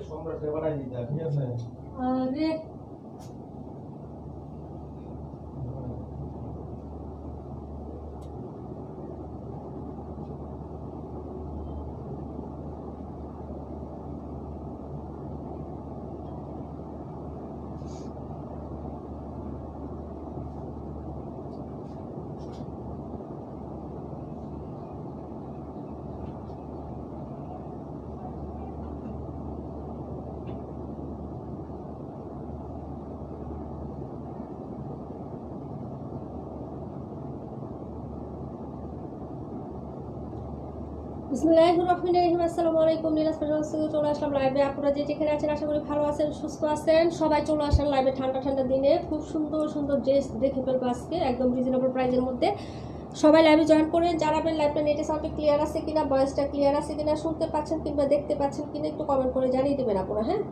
সম্রাটে বানাই দিতে ঠিক আছে আরে বিসমিল্লাহিররহমানিররহিম। আসসালামু আলাইকুম। নীলাজ ফ্যাশন থেকে চলে আসলাম লাইভে। আপনারা যে যেখানে আছেন আশা করি ভালো আছেন, সুস্থ আছেন। সবাই চলে আসেন লাইভে। ঠান্ডা ঠান্ডা দিনে খুব সুন্দর সুন্দর ড্রেস দেখে ফেলবো আজকে একদম রিজনেবল প্রাইসের মধ্যে। সবাই লাইভে জয়েন করে জানাবেন লাইভটা নেটে সাউন্ডে ক্লিয়ার আছে কিনা, ভয়েসটা ক্লিয়ার আছে কিনা, শুনতে পাচ্ছেন কিংবা দেখতে পাচ্ছেন কিনা একটু কমেন্ট করে জানিয়ে দেবেন আপনারা। হ্যাঁ,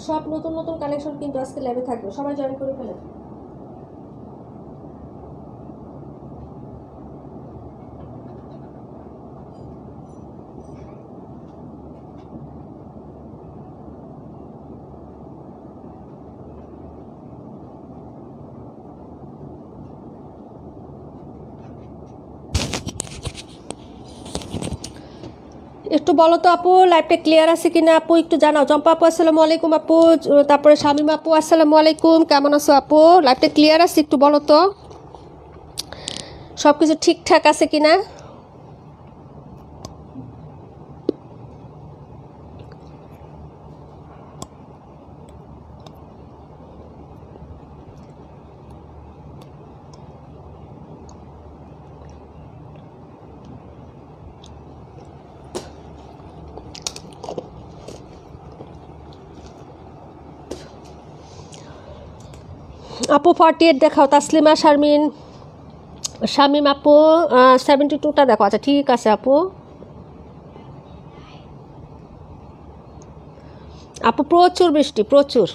সব নতুন নতুন কালেকশন কিন্তু আজকে লাইভে থাকবে, সবাই জয়েন করে ফেলেন। একটু বলো তো আপু লাইভটা ক্লিয়ার আছে কিনা, আপু একটু জানাও। চম্পা আপু আসসালামু আলাইকুম আপু, তারপরে শামিমা আপু আসসালামু আলাইকুম, কেমন আছো আপু? লাইভটা ক্লিয়ার আছে একটু বলো তো, সব কিছু ঠিকঠাক আছে কিনা? আপু 48 দেখাও। তাসলিমা শারমিন শামিম আপু 72টা দেখো। আচ্ছা ঠিক আছে আপু। আপু প্রচুর বৃষ্টি, প্রচুর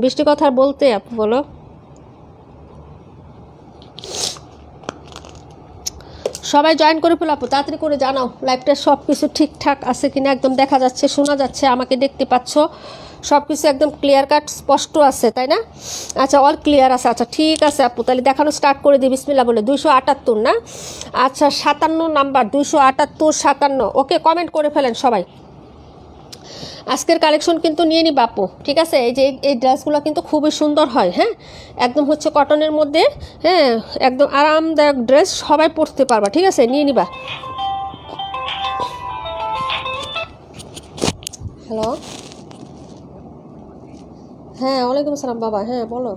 বৃষ্টি কথা আর বলতে আপু বলো। সবাই জয়েন করে ফেলো আপু, তাড়াতাড়ি করে জানাও লাইভটা সব কিছু ঠিকঠাক আছে কিনা, একদম দেখা যাচ্ছে, শোনা যাচ্ছে, আমাকে দেখতে পাচ্ছ, সব কিছু একদম ক্লিয়ার কাট স্পষ্ট আছে তাই না? আচ্ছা অল ক্লিয়ার আছে। আচ্ছা ঠিক আছে আপু, তাহলে দেখানো স্টার্ট করে দিই বিসমিল্লাহ বলে। 278 না? আচ্ছা 57 নাম্বার, 278 57। ওকে, কমেন্ট করে ফেলেন সবাই। আজকের কালেকশন কিন্তু নিয়ে নিবা আপু, ঠিক আছে? এই যে এই ড্রেসগুলো কিন্তু খুবই সুন্দর হয়। হ্যাঁ, একদম হচ্ছে কটনের মধ্যে, হ্যাঁ একদম আরামদায়ক ড্রেস, সবাই পরতে পারবা, ঠিক আছে? নিয়ে নিবা। হ্যালো, হ্যাঁ ওয়ালাইকুম আসসালাম বাবা। হ্যাঁ বলো।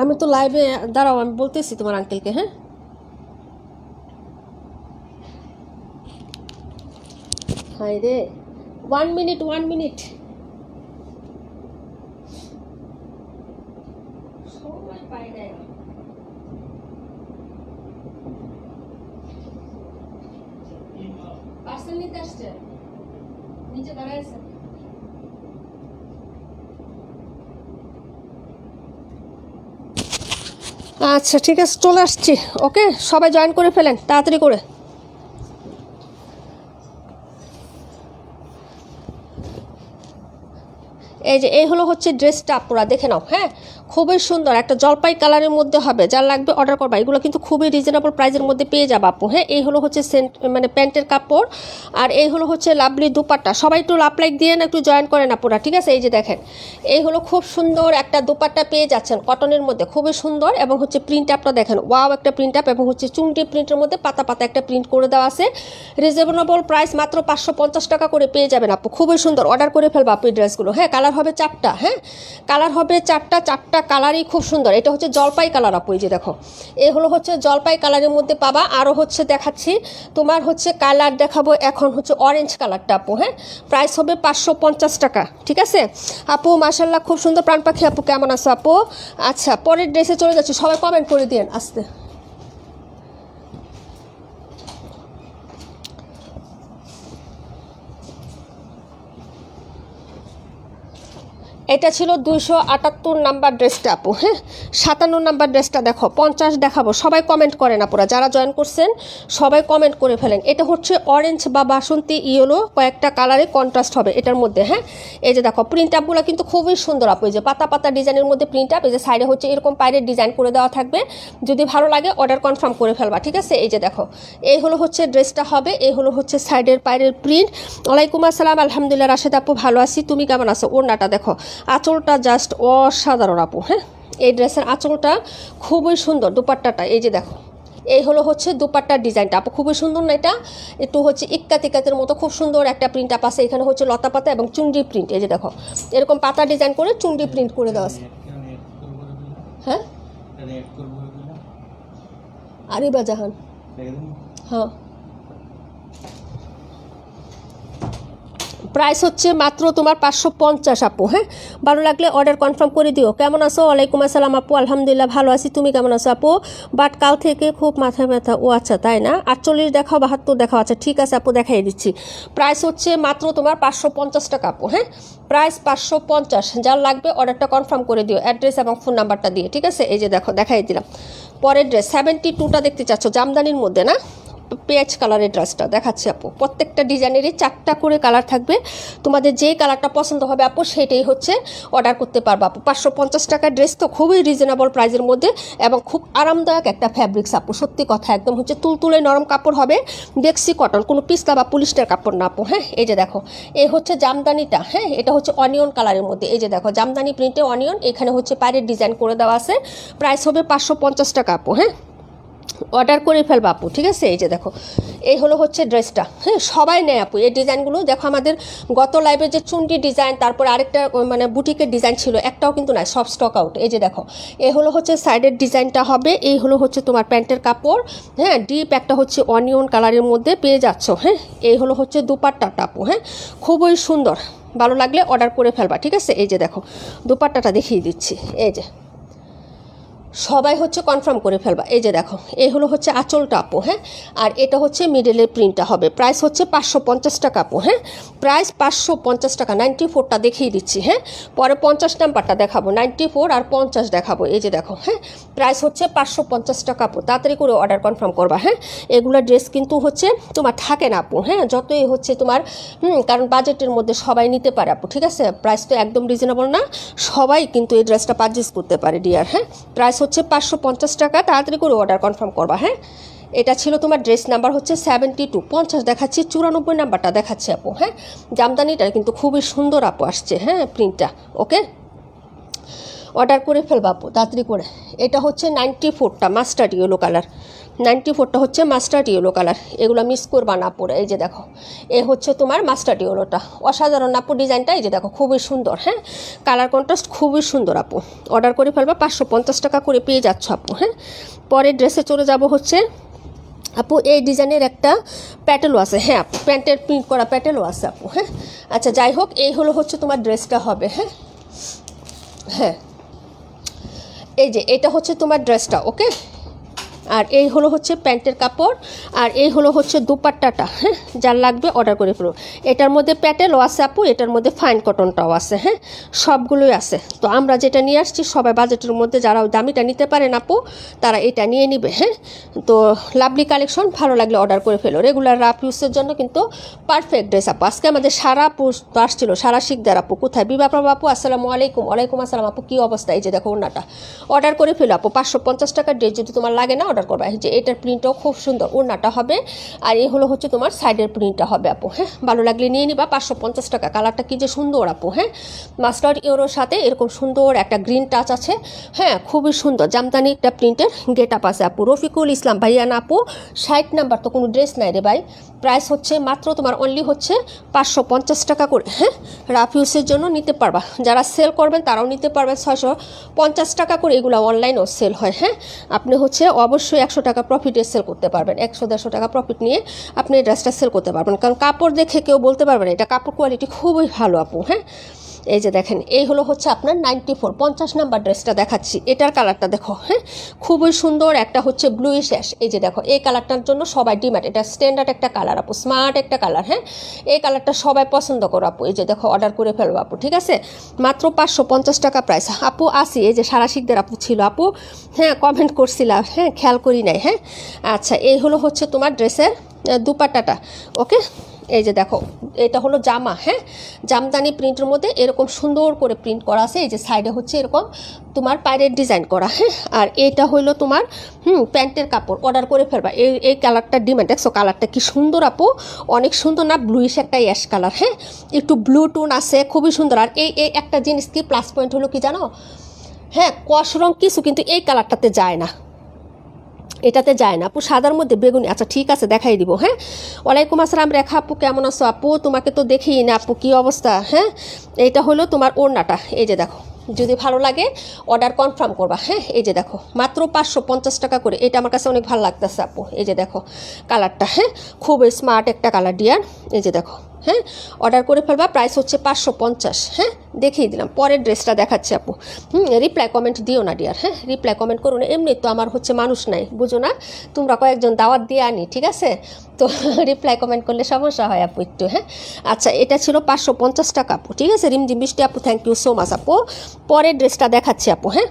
আমি তো লাইভে, দাঁড়াও আমি বলতেছি তোমার আঙ্কেলকে। হ্যাঁ হাই রে, 1 মিনিট 1 মিনিট। পার্সেল নিতে আসছে, নিচে দাঁড়ায় আছে। আচ্ছা ঠিক আছে, চলে আসছি। ওকে, সবাই জয়েন করে ফেলেন তাড়াতাড়ি করে। এই যে এই হলো হচ্ছে ড্রেসটা, আপনারা দেখে নাও। হ্যাঁ, খুবই সুন্দর একটা জলপাই কালারের মধ্যে হবে, যার লাগবে অর্ডার করবা। এগুলো কিন্তু খুবই রিজনেবল প্রাইসের মধ্যে পেয়ে যাবা আপু। হ্যাঁ, এই হলো হচ্ছে মানে প্যান্টের কাপড়, আর এই হলো হচ্ছে লাভলি দুপাট্টা। সবাই একটু লাভ লাইক দিয়ে না, একটু জয়েন করেন আপুরা, ঠিক আছে? এই যে দেখেন, এই হলো খুব সুন্দর একটা দুপাট্টা পেয়ে যাচ্ছেন কটনের মধ্যে, খুবই সুন্দর। এবং হচ্ছে প্রিন্ট আপটা দেখেন, ওয়াও একটা প্রিন্ট আপ, এবং হচ্ছে চুনটি প্রিন্টের মধ্যে পাতা পাতা একটা প্রিন্ট করে দেওয়া আছে। রিজনেবল প্রাইস মাত্র 550 টাকা করে পেয়ে যাবেন আপু, খুবই সুন্দর। অর্ডার করে ফেলবা আপু এই ড্রেসগুলো। হ্যাঁ, কালার হবে 4টা। হ্যাঁ, কালার হবে 4টা কালারই খুব সুন্দর। এটা হচ্ছে জলপাই কালার আপু, এই যে দেখো, এই হলো হচ্ছে জলপাই কালারের মধ্যে পাবা। আরও হচ্ছে দেখাচ্ছি তোমার হচ্ছে কালার দেখাবো, এখন হচ্ছে অরেঞ্জ কালারটা আপু। হ্যাঁ, প্রাইস হবে 550 টাকা, ঠিক আছে আপু? মাশাল্লাহ, খুব সুন্দর। প্রাণ পাখি আপু কেমন আছো আপু? আচ্ছা পরের ড্রেসে চলে যাচ্ছি, সবাই কমেন্ট করে দিন আসতে। এটা ছিল 278 নাম্বার ড্রেসটা আপু, হ্যাঁ। 57 নাম্বার ড্রেসটা দেখো, 50 দেখাবো। সবাই কমেন্ট করেন আপুরা, যারা জয়েন করছেন সবাই কমেন্ট করে ফেলেন। এটা হচ্ছে অরেঞ্জ বা বাসন্তী ইয়েলো, কয়েকটা কালারে কন্ট্রাস্ট হবে এটার মধ্যে, হ্যাঁ। এই যে দেখো প্রিন্ট আপগুলো কিন্তু খুবই সুন্দর আপু, এই যে পাতা পাতা ডিজাইনের মধ্যে প্রিন্ট আপ, এই যে সাইডে হচ্ছে এরকম পাইরের ডিজাইন করে দেওয়া থাকবে। যদি ভালো লাগে অর্ডার কনফার্ম করে ফেলবা, ঠিক আছে। এই যে দেখো এই হলো হচ্ছে ড্রেসটা হবে, এই হলো হচ্ছে সাইডের পাইরের প্রিন্ট। ওয়ালাইকুম আসসালাম, আলহামদুলিল্লাহ রাশেদ আপু ভালো আছি, তুমি কেমন আছো? ওড়নাটা দেখো, আঁচলটা জাস্ট অসাধারণ আপু, হ্যাঁ। এই ড্রেসের আঁচলটা খুবই সুন্দর, দুপাট্টাটা এই যে দেখো, এই হলো হচ্ছে দুপাট্টার ডিজাইনটা আপু, খুবই সুন্দর না? এটা একটু হচ্ছে ইক্কাতিকাতের মতো খুব সুন্দর একটা প্রিন্ট আপ আছে। এখানে হচ্ছে লতা পাতা এবং চুন্ডি প্রিন্ট, এই যে দেখো এরকম পাতা ডিজাইন করে চুন্ডি প্রিন্ট করে দেওয়া আছে, হ্যাঁ। আরিবা জাহান, হ্যাঁ। প্রাইস হচ্ছে মাত্র তোমার 550 আপু, হ্যাঁ। ভালো লাগলে অর্ডার কনফার্ম করে দিও। কেমন আছো? ওয়ালাইকুম আসসালাম আপু, আলহামদুলিল্লাহ ভালো আছি, তুমি কেমন আছো আপু? বাট কাল থেকে খুব মাথা ব্যথা। ও আচ্ছা তাই না? 48 দেখাও, 72 দেখাও, আচ্ছা ঠিক আছে আপু দেখাই দিচ্ছি। প্রাইস হচ্ছে মাত্র তোমার 550 টাকা আপু, হ্যাঁ। প্রাইস 550, যার লাগবে অর্ডারটা কনফার্ম করে দিও অ্যাড্রেস এবং ফোন নাম্বারটা দিয়ে, ঠিক আছে। এই যে দেখো দেখাই দিলাম। পরের ড্রেস 72টা দেখতে চাচ্ছ, জামদানির মধ্যে না? পেঁয়াজ কালারের ড্রেসটা দেখাচ্ছি আপু, প্রত্যেকটা ডিজাইনেরই 4টা করে কালার থাকবে। তোমাদের যেই কালারটা পছন্দ হবে আপু সেটাই হচ্ছে অর্ডার করতে পারবো আপু। 550 টাকার ড্রেস তো খুবই রিজনেবল প্রাইসের মধ্যে এবং খুব আরামদায়ক একটা ফ্যাব্রিক্স আপু, সত্যি কথা, একদম হচ্ছে তুলতুলে নরম কাপড় হবে, ডেক্সি কটন, কোনো পিছলা বা পুলিশের কাপড় না আপু, হ্যাঁ। এই যে দেখো এই হচ্ছে জামদানিটা, হ্যাঁ। এটা হচ্ছে অনিয়ন কালারের মধ্যে, এই যে দেখো জামদানি প্রিন্টে অনিয়ন, এখানে হচ্ছে পায়ের ডিজাইন করে দেওয়া আছে। প্রাইস হবে 550 টাকা আপু, হ্যাঁ। অর্ডার করে ফেলবা আপু, ঠিক আছে। এই যে দেখো এই হলো হচ্ছে ড্রেসটা, হ্যাঁ। সবাই নেয় আপু এই ডিজাইনগুলো, দেখো আমাদের গত লাইভে যে চুন্ডি ডিজাইন, তারপর আরেকটা মানে বুটিকের ডিজাইন ছিল, একটাও কিন্তু নাই, সব স্টক আউট। এই যে দেখো এই হলো হচ্ছে সাইডের ডিজাইনটা হবে, এই হলো হচ্ছে তোমার প্যান্টের কাপড়, হ্যাঁ। ডিপ একটা হচ্ছে অনিয়ন কালারের মধ্যে পেয়ে যাচ্ছ, হ্যাঁ। এই হলো হচ্ছে দুপাট্টাটা আপু, হ্যাঁ। খুবই সুন্দর, ভালো লাগলে অর্ডার করে ফেলবা, ঠিক আছে। এই যে দেখো দুপাট্টাটা দেখিয়ে দিচ্ছি, এই যে সবাই হচ্ছে কনফার্ম করে ফেলবা। এই যে দেখো এই হলো হচ্ছে আঁচলটা আপু, হ্যাঁ। আর এটা হচ্ছে মিডলের প্রিন্টটা হবে। প্রাইস হচ্ছে 550 টাকা আপু, হ্যাঁ। প্রাইস 550 টাকা। 94টা দেখিয়ে দিচ্ছি, হ্যাঁ। পরে 50 নাম্বারটা দেখাবো, 94 আর 50 দেখাবো। এই যে দেখো, হ্যাঁ। প্রাইস হচ্ছে 550 টাকা আপু, তাড়াতাড়ি করে অর্ডার কনফার্ম করবা, হ্যাঁ। এগুলো ড্রেস কিন্তু হচ্ছে তোমার থাকে না আপু, হ্যাঁ। যতই হচ্ছে তোমার কারণ বাজেটের মধ্যে সবাই নিতে পারে আপু, ঠিক আছে। প্রাইস তো একদম রিজনেবল না, সবাই কিন্তু এই ড্রেসটা পারচেজ করতে পারে ডিয়ার, হ্যাঁ। প্রাইস হচ্ছে 550 টাকা, তাড়াতাড়ি করে অর্ডার কনফার্ম করবা, হ্যাঁ। এটা ছিল তোমার ড্রেস নাম্বার হচ্ছে 72। 50 দেখাচ্ছি, 94 নাম্বারটা দেখাচ্ছে আপু, হ্যাঁ। জামদানিটা কিন্তু খুবই সুন্দর আপু আসছে, হ্যাঁ, প্রিন্টটা, ওকে। অর্ডার করে ফেলবা আপু তাড়াতাড়ি করে। এটা হচ্ছে 94টা মাস্টার্ড ইয়েলো কালার, 94টা হচ্ছে মাস্টার্ড ইয়েলো কালার, এগুলো মিস করবা না পরে। এই যে দেখো এ হচ্ছে তোমার মাস্টার্ড ইয়েলোটা, অসাধারণ আপু ডিজাইনটা, এই যে দেখো খুবই সুন্দর, হ্যাঁ। কালার কন্ট্রাস্ট খুবই সুন্দর আপু। অর্ডার করে ফেলবা, 550 টাকা করে পেয়ে যাচ্ছ আপু, হ্যাঁ। পরের ড্রেসে চলে যাব হচ্ছে আপু এই ডিজাইনের একটা প্যাটেলও আছে, হ্যাঁ। প্যান্টের প্রিন্ট করা প্যাটেলও আছে আপু, হ্যাঁ। আচ্ছা যাই হোক, এই হলো হচ্ছে তোমার ড্রেসটা হবে, হ্যাঁ। হ্যাঁ এই যে এটা হচ্ছে তোমার ড্রেসটা, ওকে। আর এই হলো হচ্ছে প্যান্টের কাপড়, আর এই হলো হচ্ছে দুপাট্টাটা, হ্যাঁ। যার লাগবে অর্ডার করে ফেলো। এটার মধ্যে প্যাটেলও আছে আপু, এটার মধ্যে ফাইন কটনটাও আছে, হ্যাঁ। সবগুলোই আছে। তো আমরা যেটা নিয়ে আসছি সবাই বাজেটের মধ্যে, যারা দামিটা নিতে পারেন আপু তারা এটা নিয়ে নিবে, হ্যাঁ। তো লাভলি কালেকশন, ভালো লাগলে অর্ডার করে ফেলো। রেগুলার রাফ ইউজের জন্য কিন্তু পারফেক্ট ড্রেস আপু। আজকে আমাদের সারা তো আসছিল, সারা শিকদার আপু কোথায়? বিবাপ্রভ আপু আসসালামু আলাইকুম। ওয়ালাইকুম আসসালাম আপু, কী অবস্থা? এই যে দেখো ওড়নাটা, অর্ডার করে ফেলো আপু। 550 টাকার ড্রেস যদি তোমার লাগে না অর্ডার করবা। যে এটার প্রিন্টটাও খুব সুন্দর, ওড়নাটা হবে, আর এই হলো হচ্ছে তোমার সাইডের প্রিন্টটা হবে আপু, হ্যাঁ। ভালো লাগলে নিয়ে নিবা, 550 টাকা। কালারটা কি যে সুন্দর আপু, হ্যাঁ। মাস্টার্ড ইয়েলোর সাথে এরকম সুন্দর একটা গ্রিন টাচ আছে, হ্যাঁ। খুবই সুন্দর জামদানি একটা প্রিন্টের গেট আপ আছে আপু। রফিকুল ইসলাম ভাইয়া না আপু, 60 নাম্বার তো কোনো ড্রেস নাই রে ভাই। প্রাইস হচ্ছে মাত্র তোমার অনলি হচ্ছে 550 টাকা করে, হ্যাঁ। রাফ ইউজের জন্য নিতে পারবা, যারা সেল করবেন তারাও নিতে পারবেন। 650 টাকা করে এগুলো অনলাইনেও সেল হয়, হ্যাঁ। আপনি হচ্ছে অবশ্যই 100 টাকা প্রফিটে সেল করতে পারবেন, 100-150 টাকা প্রফিট নিয়ে আপনি এই ড্রেসটা সেল করতে পারবেন, কারণ কাপড় দেখে কেউ বলতে পারবেন এটা কাপড় কোয়ালিটি খুবই ভালো আপু, হ্যাঁ। এই যে দেখেন এই হলো হচ্ছে আপনার 94 50 নাম্বার ড্রেসটা দেখাচ্ছি। এটার কালারটা দেখো, হ্যাঁ খুবই সুন্দর একটা হচ্ছে ব্লুইশ অ্যাশ। এই যে দেখো এই কালারটার জন্য সবাই ডিমান্ড, এটা স্ট্যান্ডার্ড একটা কালার আপু, স্মার্ট একটা কালার। হ্যাঁ এই কালারটা সবাই পছন্দ করো আপু। এই যে দেখো অর্ডার করে ফেলবো আপু, ঠিক আছে, মাত্র 550 টাকা প্রাইস আপু। আসি এই যে সারা শিখদের আপু ছিল আপু, হ্যাঁ কমেন্ট করছিলাম, হ্যাঁ খেয়াল করি নাই। হ্যাঁ আচ্ছা এই হলো হচ্ছে তোমার ড্রেসের দুপাট্টাটা। ওকে এই যে দেখো এটা হলো জামা, হ্যাঁ জামদানি প্রিন্টের মধ্যে এরকম সুন্দর করে প্রিন্ট করা আছে। এই যে সাইডে হচ্ছে এরকম তোমার পায়ের ডিজাইন করা, হ্যাঁ আর এটা হলো তোমার প্যান্টের কাপড়। অর্ডার করে ফেলবা। এই কালারটা ডিমান্ড, দেখছো কালারটা কি সুন্দর আপু, অনেক সুন্দর না, ব্লুইশ একটা অ্যাশ কালার, হ্যাঁ একটু ব্লু টোন আছে, খুবই সুন্দর। আর এই একটা জিনিস কি প্লাস পয়েন্ট হলো কি জানো, হ্যাঁ কস রং কিছু কিন্তু এই কালারটাতে যায় না, এটাতে যায় না আপু, সাদার মধ্যে বেগুনি। আচ্ছা ঠিক আছে দেখাই দিব। হ্যাঁ ওয়ালাইকুম আসসালাম রেখা আপু, কেমন আছো আপু, তোমাকে তো দেখি না আপু, কি অবস্থা। হ্যাঁ এইটা হলো তোমার ওড়নাটা। এই যে দেখো যদি ভালো লাগে অর্ডার কনফার্ম করবা। হ্যাঁ এই যে দেখো মাত্র 550 টাকা করে, এটা আমার কাছে অনেক ভালো লাগতেছে আপু। এই যে দেখো কালারটা, হ্যাঁ খুব স্মার্ট একটা কালার ডিয়ার। এই যে দেখো, হ্যাঁ অর্ডার করে ফেলবা, প্রাইস হচ্ছে 550। হ্যাঁ দেখিয়ে দিলাম। পরের ড্রেসটা দেখাচ্ছি আপু। রিপ্লাই কমেন্ট দিও না ডিয়ার, হ্যাঁ রিপ্লাই কমেন্ট করো না, এমনি তো আমার হচ্ছে মানুষ নাই বুঝো না, তোমরা কয়েকজন দাওয়াত দিয়ে আনি, ঠিক আছে, তো রিপ্লাই কমেন্ট করলে সমস্যা হয় আপু একটু। হ্যাঁ আচ্ছা এটা ছিল 550 টাকা আপু, ঠিক আছে। রিমঝিম বৃষ্টি আপু থ্যাংক ইউ সো মাচ আপু। পরের ড্রেসটা দেখাচ্ছি আপু, হ্যাঁ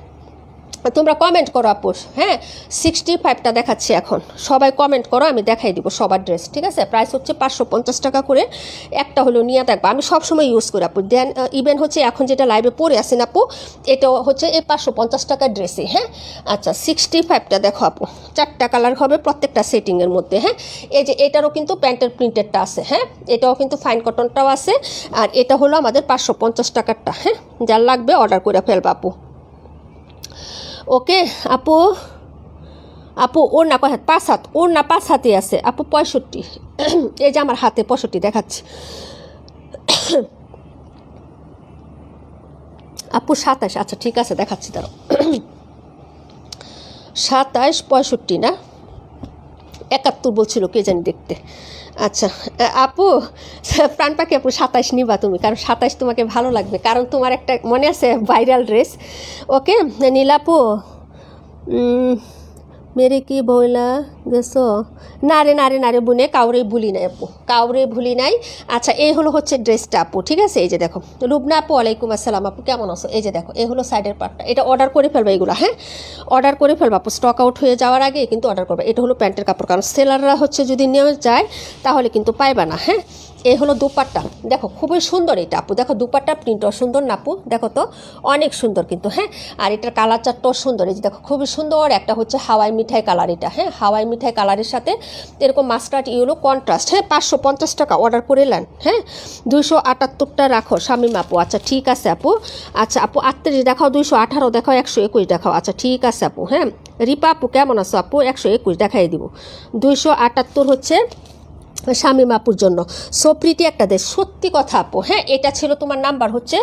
তোমরা কমেন্ট করো আপু। হ্যাঁ 65টা দেখাচ্ছি এখন, সবাই কমেন্ট করো, আমি দেখাই দিব সবার ড্রেস, ঠিক আছে। প্রাইস হচ্ছে 550 টাকা করে, একটা হলো নিয়ে দেখবা, আমি সবসময় ইউজ করি আপু। দেন ইভেন হচ্ছে এখন যেটা লাইভে পরে আসেন আপু, এটাও হচ্ছে এই 550 টাকার ড্রেসই। হ্যাঁ আচ্ছা 65টা দেখো আপু, 4টা কালার হবে প্রত্যেকটা সেটিংয়ের মধ্যে। হ্যাঁ এই যে এটারও কিন্তু প্যান্টের প্রিন্টেডটা আছে, হ্যাঁ এটাও কিন্তু ফাইন কটনটাও আছে, আর এটা হলো আমাদের 550 টাকারটা। হ্যাঁ যার লাগবে অর্ডার করে ফেলবা আপু। ওকে আপু, আপু ওর না কয় হাত, 5 হাত, ওর না 5 হাতে আছে আপু 65। এই যে আমার হাতে 65 দেখাচ্ছি আপু 27। আচ্ছা ঠিক আছে দেখাচ্ছি তারও 27 65 না 71 বলছিল কে জানি দেখতে। আচ্ছা আপু প্রাণ পাখি আপু 27 নিবা তুমি, কারণ 27 তোমাকে ভালো লাগবে, কারণ তোমার একটা মনে আছে ভাইরাল ড্রেস। ওকে নীলাপু মেরে কি বইলা গেছো, না রে বুনে কাউরে ভুলি নাই আপু, কাউরে ভুলি নাই। আচ্ছা এই হলো হচ্ছে ড্রেসটা আপু, ঠিক আছে। এই যে দেখো রুবনা আপু ওয়ালাইকুম আসসালাম আপু, কেমন আছো। এই যে দেখো এই হলো সাইডের পার্টটা, এটা অর্ডার করে ফেলবা এগুলো। হ্যাঁ অর্ডার করে ফেলবা আপু, স্টক আউট হয়ে যাওয়ার আগে কিন্তু অর্ডার করবা। এটা হলো প্যান্টের কাপড়, কারণ সেলাররা হচ্ছে যদি নিয়ে যায় তাহলে কিন্তু পাইবা না। হ্যাঁ এই হলো দুপাট্টা, দেখো খুবই সুন্দর এটা আপু, দেখো দুপাট্টা প্রিন্টও সুন্দর না আপু, দেখো তো অনেক সুন্দর কিন্তু। হ্যাঁ আর এটার কালার চারটাও সুন্দর, এই যে দেখো খুবই সুন্দর একটা হচ্ছে হাওয়াই মিঠাই কালার এটা। হ্যাঁ হাওয়াই মিঠাই কালারের সাথে এরকম মাস্টার্ড ইয়েলো কন্ট্রাস্ট। হ্যাঁ 550 টাকা অর্ডার করে নেন। হ্যাঁ 278টা রাখো শামিম আপু। আচ্ছা ঠিক আছে আপু। আচ্ছা আপু 38 দেখাও, 218 দেখাও, 121 দেখাও। আচ্ছা ঠিক আছে আপু। হ্যাঁ রিপা আপু কেমন আছো আপু, 121 দেখাই দিব। 278 হচ্ছে শামিম আপুর জন্য। সো প্রীতি একটা দেশ, সত্যি কথা আপু। হ্যাঁ এটা ছিল তোমার নাম্বার হচ্ছে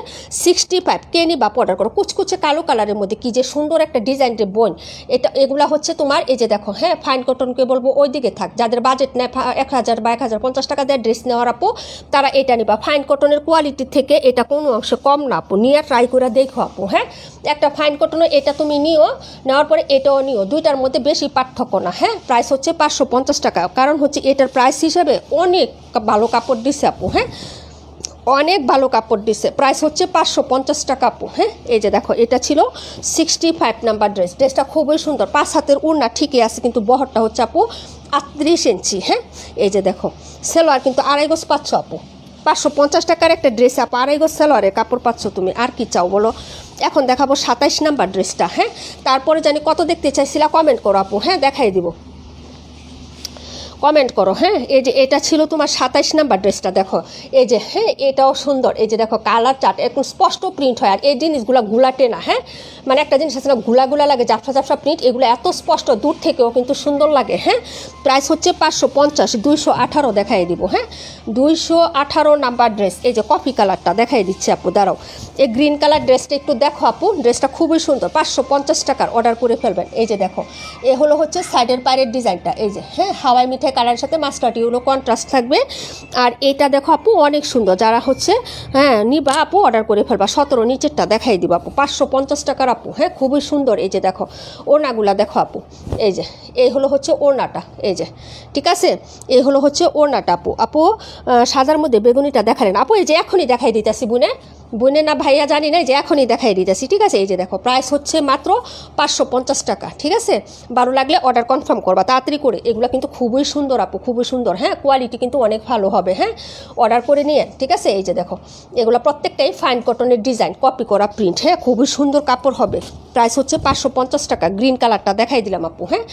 65, কে নিবা অর্ডার করো। কুচকুচে কালো কালারের মধ্যে কি যে সুন্দর একটা ডিজাইনের বোন, এটা এগুলা হচ্ছে তোমার এই যে দেখো। হ্যাঁ ফাইন কটনকে বলবো ওই দিকে থাক, যাদের বাজেট নেয় 1000 বা 1050 টাকা দেয় ড্রেস নেওয়ার আপু, তারা এটা নিবা। ফাইন কটনের কোয়ালিটি থেকে এটা কোনো অংশে কম না আপু, নিয়ে ট্রাই করে দেখো আপু। হ্যাঁ একটা ফাইন কটনের এটা তুমি নিও, নেওয়ার পরে এটাও নিও, দুইটার মধ্যে বেশি পার্থক্য না। হ্যাঁ প্রাইস হচ্ছে 550 টাকা, কারণ হচ্ছে এটার প্রাইস হিসাবে অনেক ভালো কাপড় দিছে আপু। হ্যাঁ অনেক ভালো কাপড় দিছে, প্রাইস হচ্ছে 550 টাকা আপু। হ্যাঁ এই যে দেখো এটা ছিল 65 নাম্বার ড্রেস, ড্রেসটা খুবই সুন্দর, 5 হাতের ওড়না ঠিকই আছে, কিন্তু বহরটা হচ্ছে আপু 38 ইঞ্চি। হ্যাঁ এই যে দেখো সেলোয়ার কিন্তু 2.5 গজ পাচ্ছ আপু, 550 টাকার একটা ড্রেস আপু 2.5 গজ সেলোয়ারের কাপড় পাচ্ছ তুমি, আর কি চাও বলো। এখন দেখাবো 27 নাম্বার ড্রেসটা। হ্যাঁ তারপরে জানি কত দেখতে চাইছিলা, কমেন্ট করো আপু। হ্যাঁ দেখাই দিব, কমেন্ট করো। হ্যাঁ এই যে এটা ছিল তোমার 27 নাম্বার ড্রেসটা, দেখো এই যে। হ্যাঁ এটাও সুন্দর, এই যে দেখো কালার চার্ট একদম স্পষ্ট প্রিন্ট হয়, আর এই জিনিসগুলো গুলাটে না। হ্যাঁ মানে একটা জিনিস আছে না গুলা লাগে, জাফসা জাফসা প্রিন্ট, এগুলো এত স্পষ্ট দূর থেকেও কিন্তু সুন্দর লাগে। হ্যাঁ প্রাইস হচ্ছে 550, 218 দেখাই দিব। হ্যাঁ 218 নাম্বার ড্রেস, এই যে কফি কালারটা দেখাই দিচ্ছি আপু, দাঁড়াও। এই গ্রিন কালার ড্রেসটা একটু দেখো আপু, ড্রেসটা খুবই সুন্দর, 550 টাকার অর্ডার করে ফেলবেন। এই যে দেখো এ হলো হচ্ছে সাইডের পায়ের ডিজাইনটা, এই যে। হ্যাঁ হাওয়াই মিঠাই কালারের সাথে মাস্টার্ড ইয়েলো কন্ট্রাস্ট থাকবে। আর এটা দেখো আপু অনেক সুন্দর, যারা হচ্ছে হ্যাঁ নিবা আপু অর্ডার করে ফেলবা। 17 নিচেরটা দেখাই দিব আপু, 550 টাকার আপু। হ্যাঁ খুবই সুন্দর। এই যে দেখো ওড়নাগুলা দেখো আপু, এই যে এই হলো হচ্ছে ওড়নাটা, এই যে ঠিক আছে, এই হলো হচ্ছে ওড়নাটা আপু। আপু সাদার মধ্যে বেগুনিটা দেখালেন আপু, এই যে এখনই দেখাই দিতেছি বুনে না ভাইয়া জানি না, যে এখনই দেখাই দিতেছি ঠিক আছে। এই যে দেখো প্রাইস হচ্ছে মাত্র 550 টাকা ঠিক আছে। ভালো লাগলে অর্ডার কনফার্ম করবা তাড়াতাড়ি করে। এগুলো কিন্তু খুবই সুন্দর আপু, খুবই সুন্দর। হ্যাঁ কোয়ালিটি কিন্তু অনেক ভালো হবে। হ্যাঁ অর্ডার করে নিয়ে ঠিক আছে। এই যে দেখো এগুলো প্রত্যেকটাই ফাইন কটনের ডিজাইন, কপি করা প্রিন্ট। হ্যাঁ খুবই সুন্দর কাপড় হবে। প্রাইস হচ্ছে 550 টাকা। গ্রিন কালারটা দেখাই দিলাম আপু। হ্যাঁ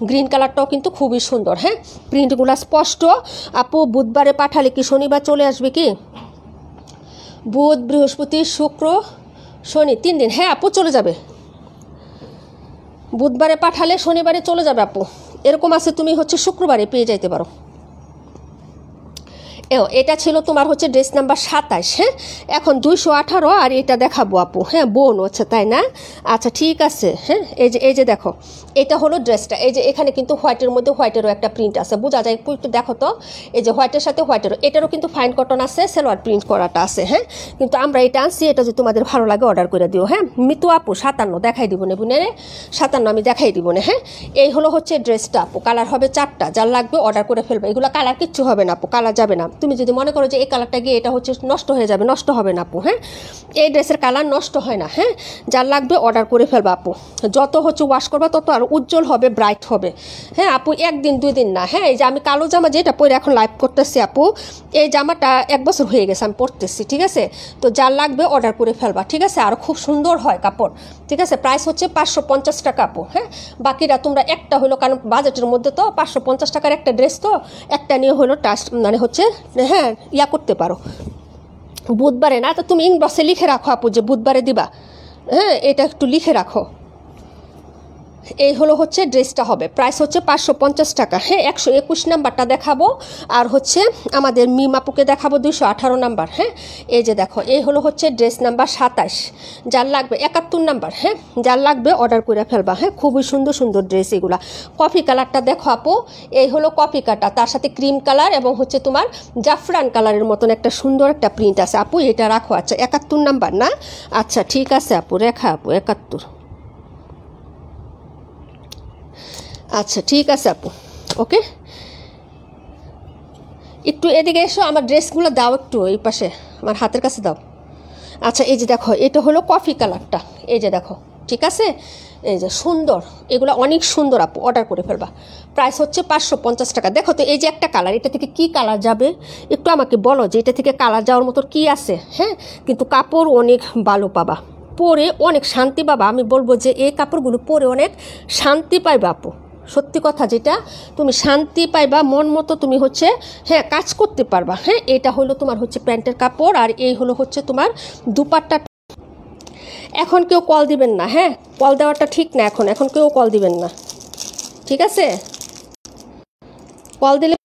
গ্রিন কালারটাও কিন্তু খুবই সুন্দর। হ্যাঁ প্রিন্টগুলো স্পষ্ট আপু। বুধবারে পাঠালে কি শনিবার চলে আসবে কি? বুধ বৃহস্পতি শুক্র শনি 3 দিন। হ্যাঁ আপু চলে যাবে, বুধবারে পাঠালে শনিবারে চলে যাবে আপু। এরকম আছে তুমি হচ্ছে শুক্রবারে পেয়ে যাইতে পারো। এটা ছিল তোমার হচ্ছে ড্রেস নাম্বার 27। হ্যাঁ এখন 218 আর এটা দেখাবো আপু। হ্যাঁ বোন হচ্ছে তাই না? আচ্ছা ঠিক আছে। হ্যাঁ এই যে দেখো এটা হলো ড্রেসটা। এই যে এখানে কিন্তু হোয়াইটের মধ্যে হোয়াইটেরও একটা প্রিন্ট আছে, বোঝা যায় একটু দেখো তো। এই যে হোয়াইটের সাথে হোয়াইটেরও, এটারও কিন্তু ফাইন কটন আছে, সেলোয়ার প্রিন্ট করাটা আছে। হ্যাঁ কিন্তু আমরা এটা আনছি, এটা যদি তোমাদের ভালো লাগে অর্ডার করে দিও। হ্যাঁ মিতু আপু 57 দেখাই দিব নেবু নে, 57 আমি দেখাই দিব না। হ্যাঁ এই হলো হচ্ছে ড্রেসটা আপু। কালার হবে 4টা, যার লাগবে অর্ডার করে ফেলবে। এগুলো কালার কিচ্ছু হবে না আপু, কালার যাবে না। তুমি যদি মনে করো যে এই কালারটা গিয়ে এটা হচ্ছে নষ্ট হয়ে যাবে, নষ্ট হবে না আপু। হ্যাঁ এই ড্রেসের কালার নষ্ট হয় না। হ্যাঁ যার লাগবে অর্ডার করে ফেলবা আপু। যত হচ্ছে ওয়াশ করবা তত আর উজ্জ্বল হবে, ব্রাইট হবে। হ্যাঁ আপু 1 দিন 2 দিন না। হ্যাঁ এই যে আমি কালো জামা যেটা পরে এখন লাইভ করতেছি আপু, এই জামাটা 1 বছর হয়ে গেছে আমি পরতেছি ঠিক আছে। তো যার লাগবে অর্ডার করে ফেলবা ঠিক আছে। আর খুব সুন্দর হয় কাপড় ঠিক আছে। প্রাইস হচ্ছে 550 টাকা আপু। হ্যাঁ বাকিরা তোমরা একটা হলো, কারণ বাজেটের মধ্যে তো 550 টাকার একটা ড্রেস, তো একটা নিয়ে হলো টাস্ট মানে হচ্ছে হ্যাঁ ইয়া করতে পারো। বুধবারে না তো তুমি ইনবক্সে লিখে রাখো আপু যে বুধবারে দিবা। হ্যাঁ এটা একটু লিখে রাখো। এই হলো হচ্ছে ড্রেসটা হবে। প্রাইস হচ্ছে 550 টাকা। হ্যাঁ 121 নাম্বারটা দেখাবো, আর হচ্ছে আমাদের মিমাপুকে দেখাবো 218 নাম্বার। হ্যাঁ এই যে দেখো এই হলো হচ্ছে ড্রেস নাম্বার 27। যার লাগবে 71 নাম্বার। হ্যাঁ যার লাগবে অর্ডার করে ফেলবা। হ্যাঁ খুবই সুন্দর সুন্দর ড্রেস এগুলা। কফি কালারটা দেখো আপু, এই হলো কফি কালার, তার সাথে ক্রিম কালার এবং হচ্ছে তোমার জাফরান কালারের মতন একটা সুন্দর একটা প্রিন্ট আছে আপু। এটা রাখো। আচ্ছা 71 নাম্বার না? আচ্ছা ঠিক আছে আপু, রেখা আপু 71। আচ্ছা ঠিক আছে আপু, ওকে। একটু এদিকে এসো, আমার ড্রেসগুলো দাও একটু এই পাশে, আমার হাতের কাছে দাও। আচ্ছা এই যে দেখো এটা হলো কফি কালারটা, এই যে দেখো ঠিক আছে। এই যে সুন্দর, এগুলো অনেক সুন্দর আপু, অর্ডার করে ফেলবা। প্রাইস হচ্ছে 550 টাকা। দেখো তো এই যে একটা কালার, এটা থেকে কি কালার যাবে একটু আমাকে বলো, যে এটা থেকে কালার যাওয়ার মতো কি আছে। হ্যাঁ কিন্তু কাপড় অনেক ভালো পাবা, পরে অনেক শান্তি পাবা। আমি বলবো যে এই কাপড়গুলো পরে অনেক শান্তি পাইবা আপু। সত্যি কথা, যেটা তুমি শান্তি পাইবা, মন মতো তুমি হচ্ছে হ্যাঁ কাজ করতে পারবা। হ্যাঁ এটা হলো তোমার হচ্ছে প্যান্টের কাপড়, আর এই হলো হচ্ছে তোমার দুপাট্টা। এখন কেউ কল দিবেন না, হ্যাঁ কল দেওয়াটা ঠিক না, এখন কেউ কল দিবেন না ঠিক আছে। কল দিলে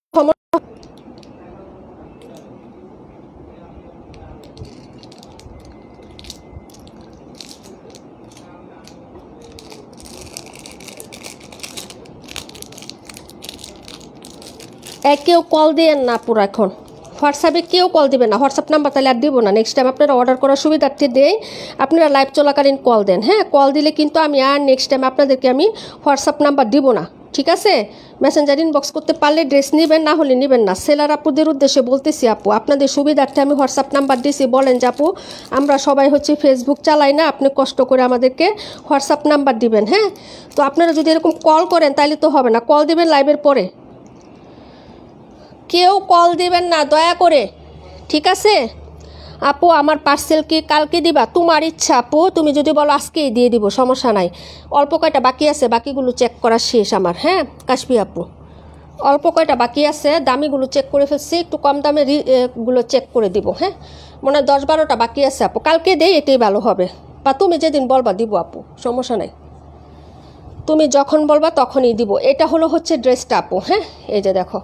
কেউ কল দেন না পুরো। এখন হোয়াটসঅ্যাপে কেউ কল দিবেন না, হোয়াটসঅ্যাপ নাম্বার তাহলে আর দিব না। নেক্সট টাইম আপনারা অর্ডার করার সুবিধার্থে দেই, আপনারা লাইভ চলাকালীন কল দেন। হ্যাঁ কল দিলে কিন্তু আমি আর নেক্সট টাইম আপনাদেরকে আমি হোয়াটসঅ্যাপ নাম্বার দিব না ঠিক আছে। মেসেঞ্জার ইনবক্স করতে পারলে ড্রেস নেবেন, না হলে নেবেন না। সেলার আপুদের উদ্দেশ্যে বলতেছি আপু, আপনাদের সুবিধার্থে আমি হোয়াটসঅ্যাপ নাম্বার দিছি। বলেন যে আপু আমরা সবাই হচ্ছে ফেসবুক চালাই না, আপনি কষ্ট করে আমাদেরকে হোয়াটসঅ্যাপ নাম্বার দিবেন। হ্যাঁ তো আপনারা যদি এরকম কল করেন তাহলে তো হবে না, কল দিবেন লাইভের পরে। কেউ কল দিবেন না দয়া করে ঠিক আছে। আপু আমার পার্সেল কি কালকে দিবা? তোমার ইচ্ছা আপু, তুমি যদি বলো আজকেই দিয়ে দিব, সমস্যা নাই। অল্প কয়টা বাকি আছে, বাকিগুলো চেক করা শেষ আমার। হ্যাঁ কাশবি আপু অল্প কয়টা বাকি আছে, দামিগুলো চেক করে ফেলছি, একটু কম দামে গুলো চেক করে দিব। হ্যাঁ মনে হয় 10-12টা বাকি আছে আপু, কালকে দেই এটাই ভালো হবে। বা তুমি যেদিন বলবা দিব আপু, সমস্যা নাই, তুমি যখন বলবা তখনই দিব। এটা হলো হচ্ছে ড্রেসটা আপু। হ্যাঁ এই যে দেখো,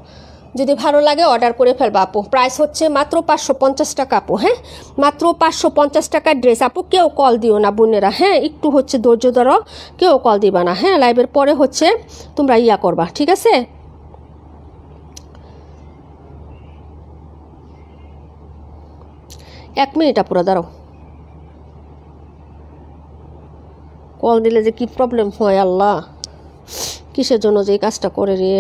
যদি ভালো লাগে অর্ডার করে ফেলবা আপু। প্রাইস হচ্ছে মাত্র 550 টাকা আপু। হ্যাঁ মাত্র 550 টাকার ড্রেস আপু। কেউ কল দিও না বোনেরা, হ্যাঁ একটু হচ্ছে ধৈর্য ধরো, কেউ কল দিবা না। হ্যাঁ লাইভের পরে হচ্ছে তোমরা ইয়া করবা ঠিক আছে। 1 মিনিট আপুরা দাঁড়াও, কল দিলে যে কি প্রবলেম হয় আল্লাহ, কিসের জন্য যে এই কাজটা করে রে।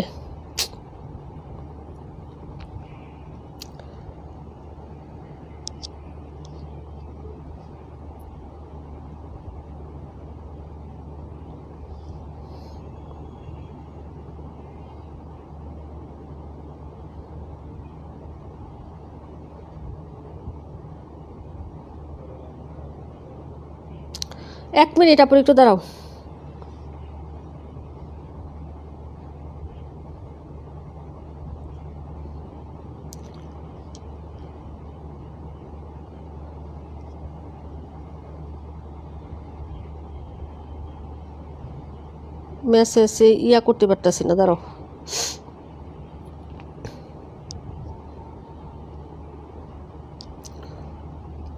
এক মিনিট আপুর একটু দাঁড়াও। মেসেজে ইয়া করতে পারতেছি না, দাঁড়াও।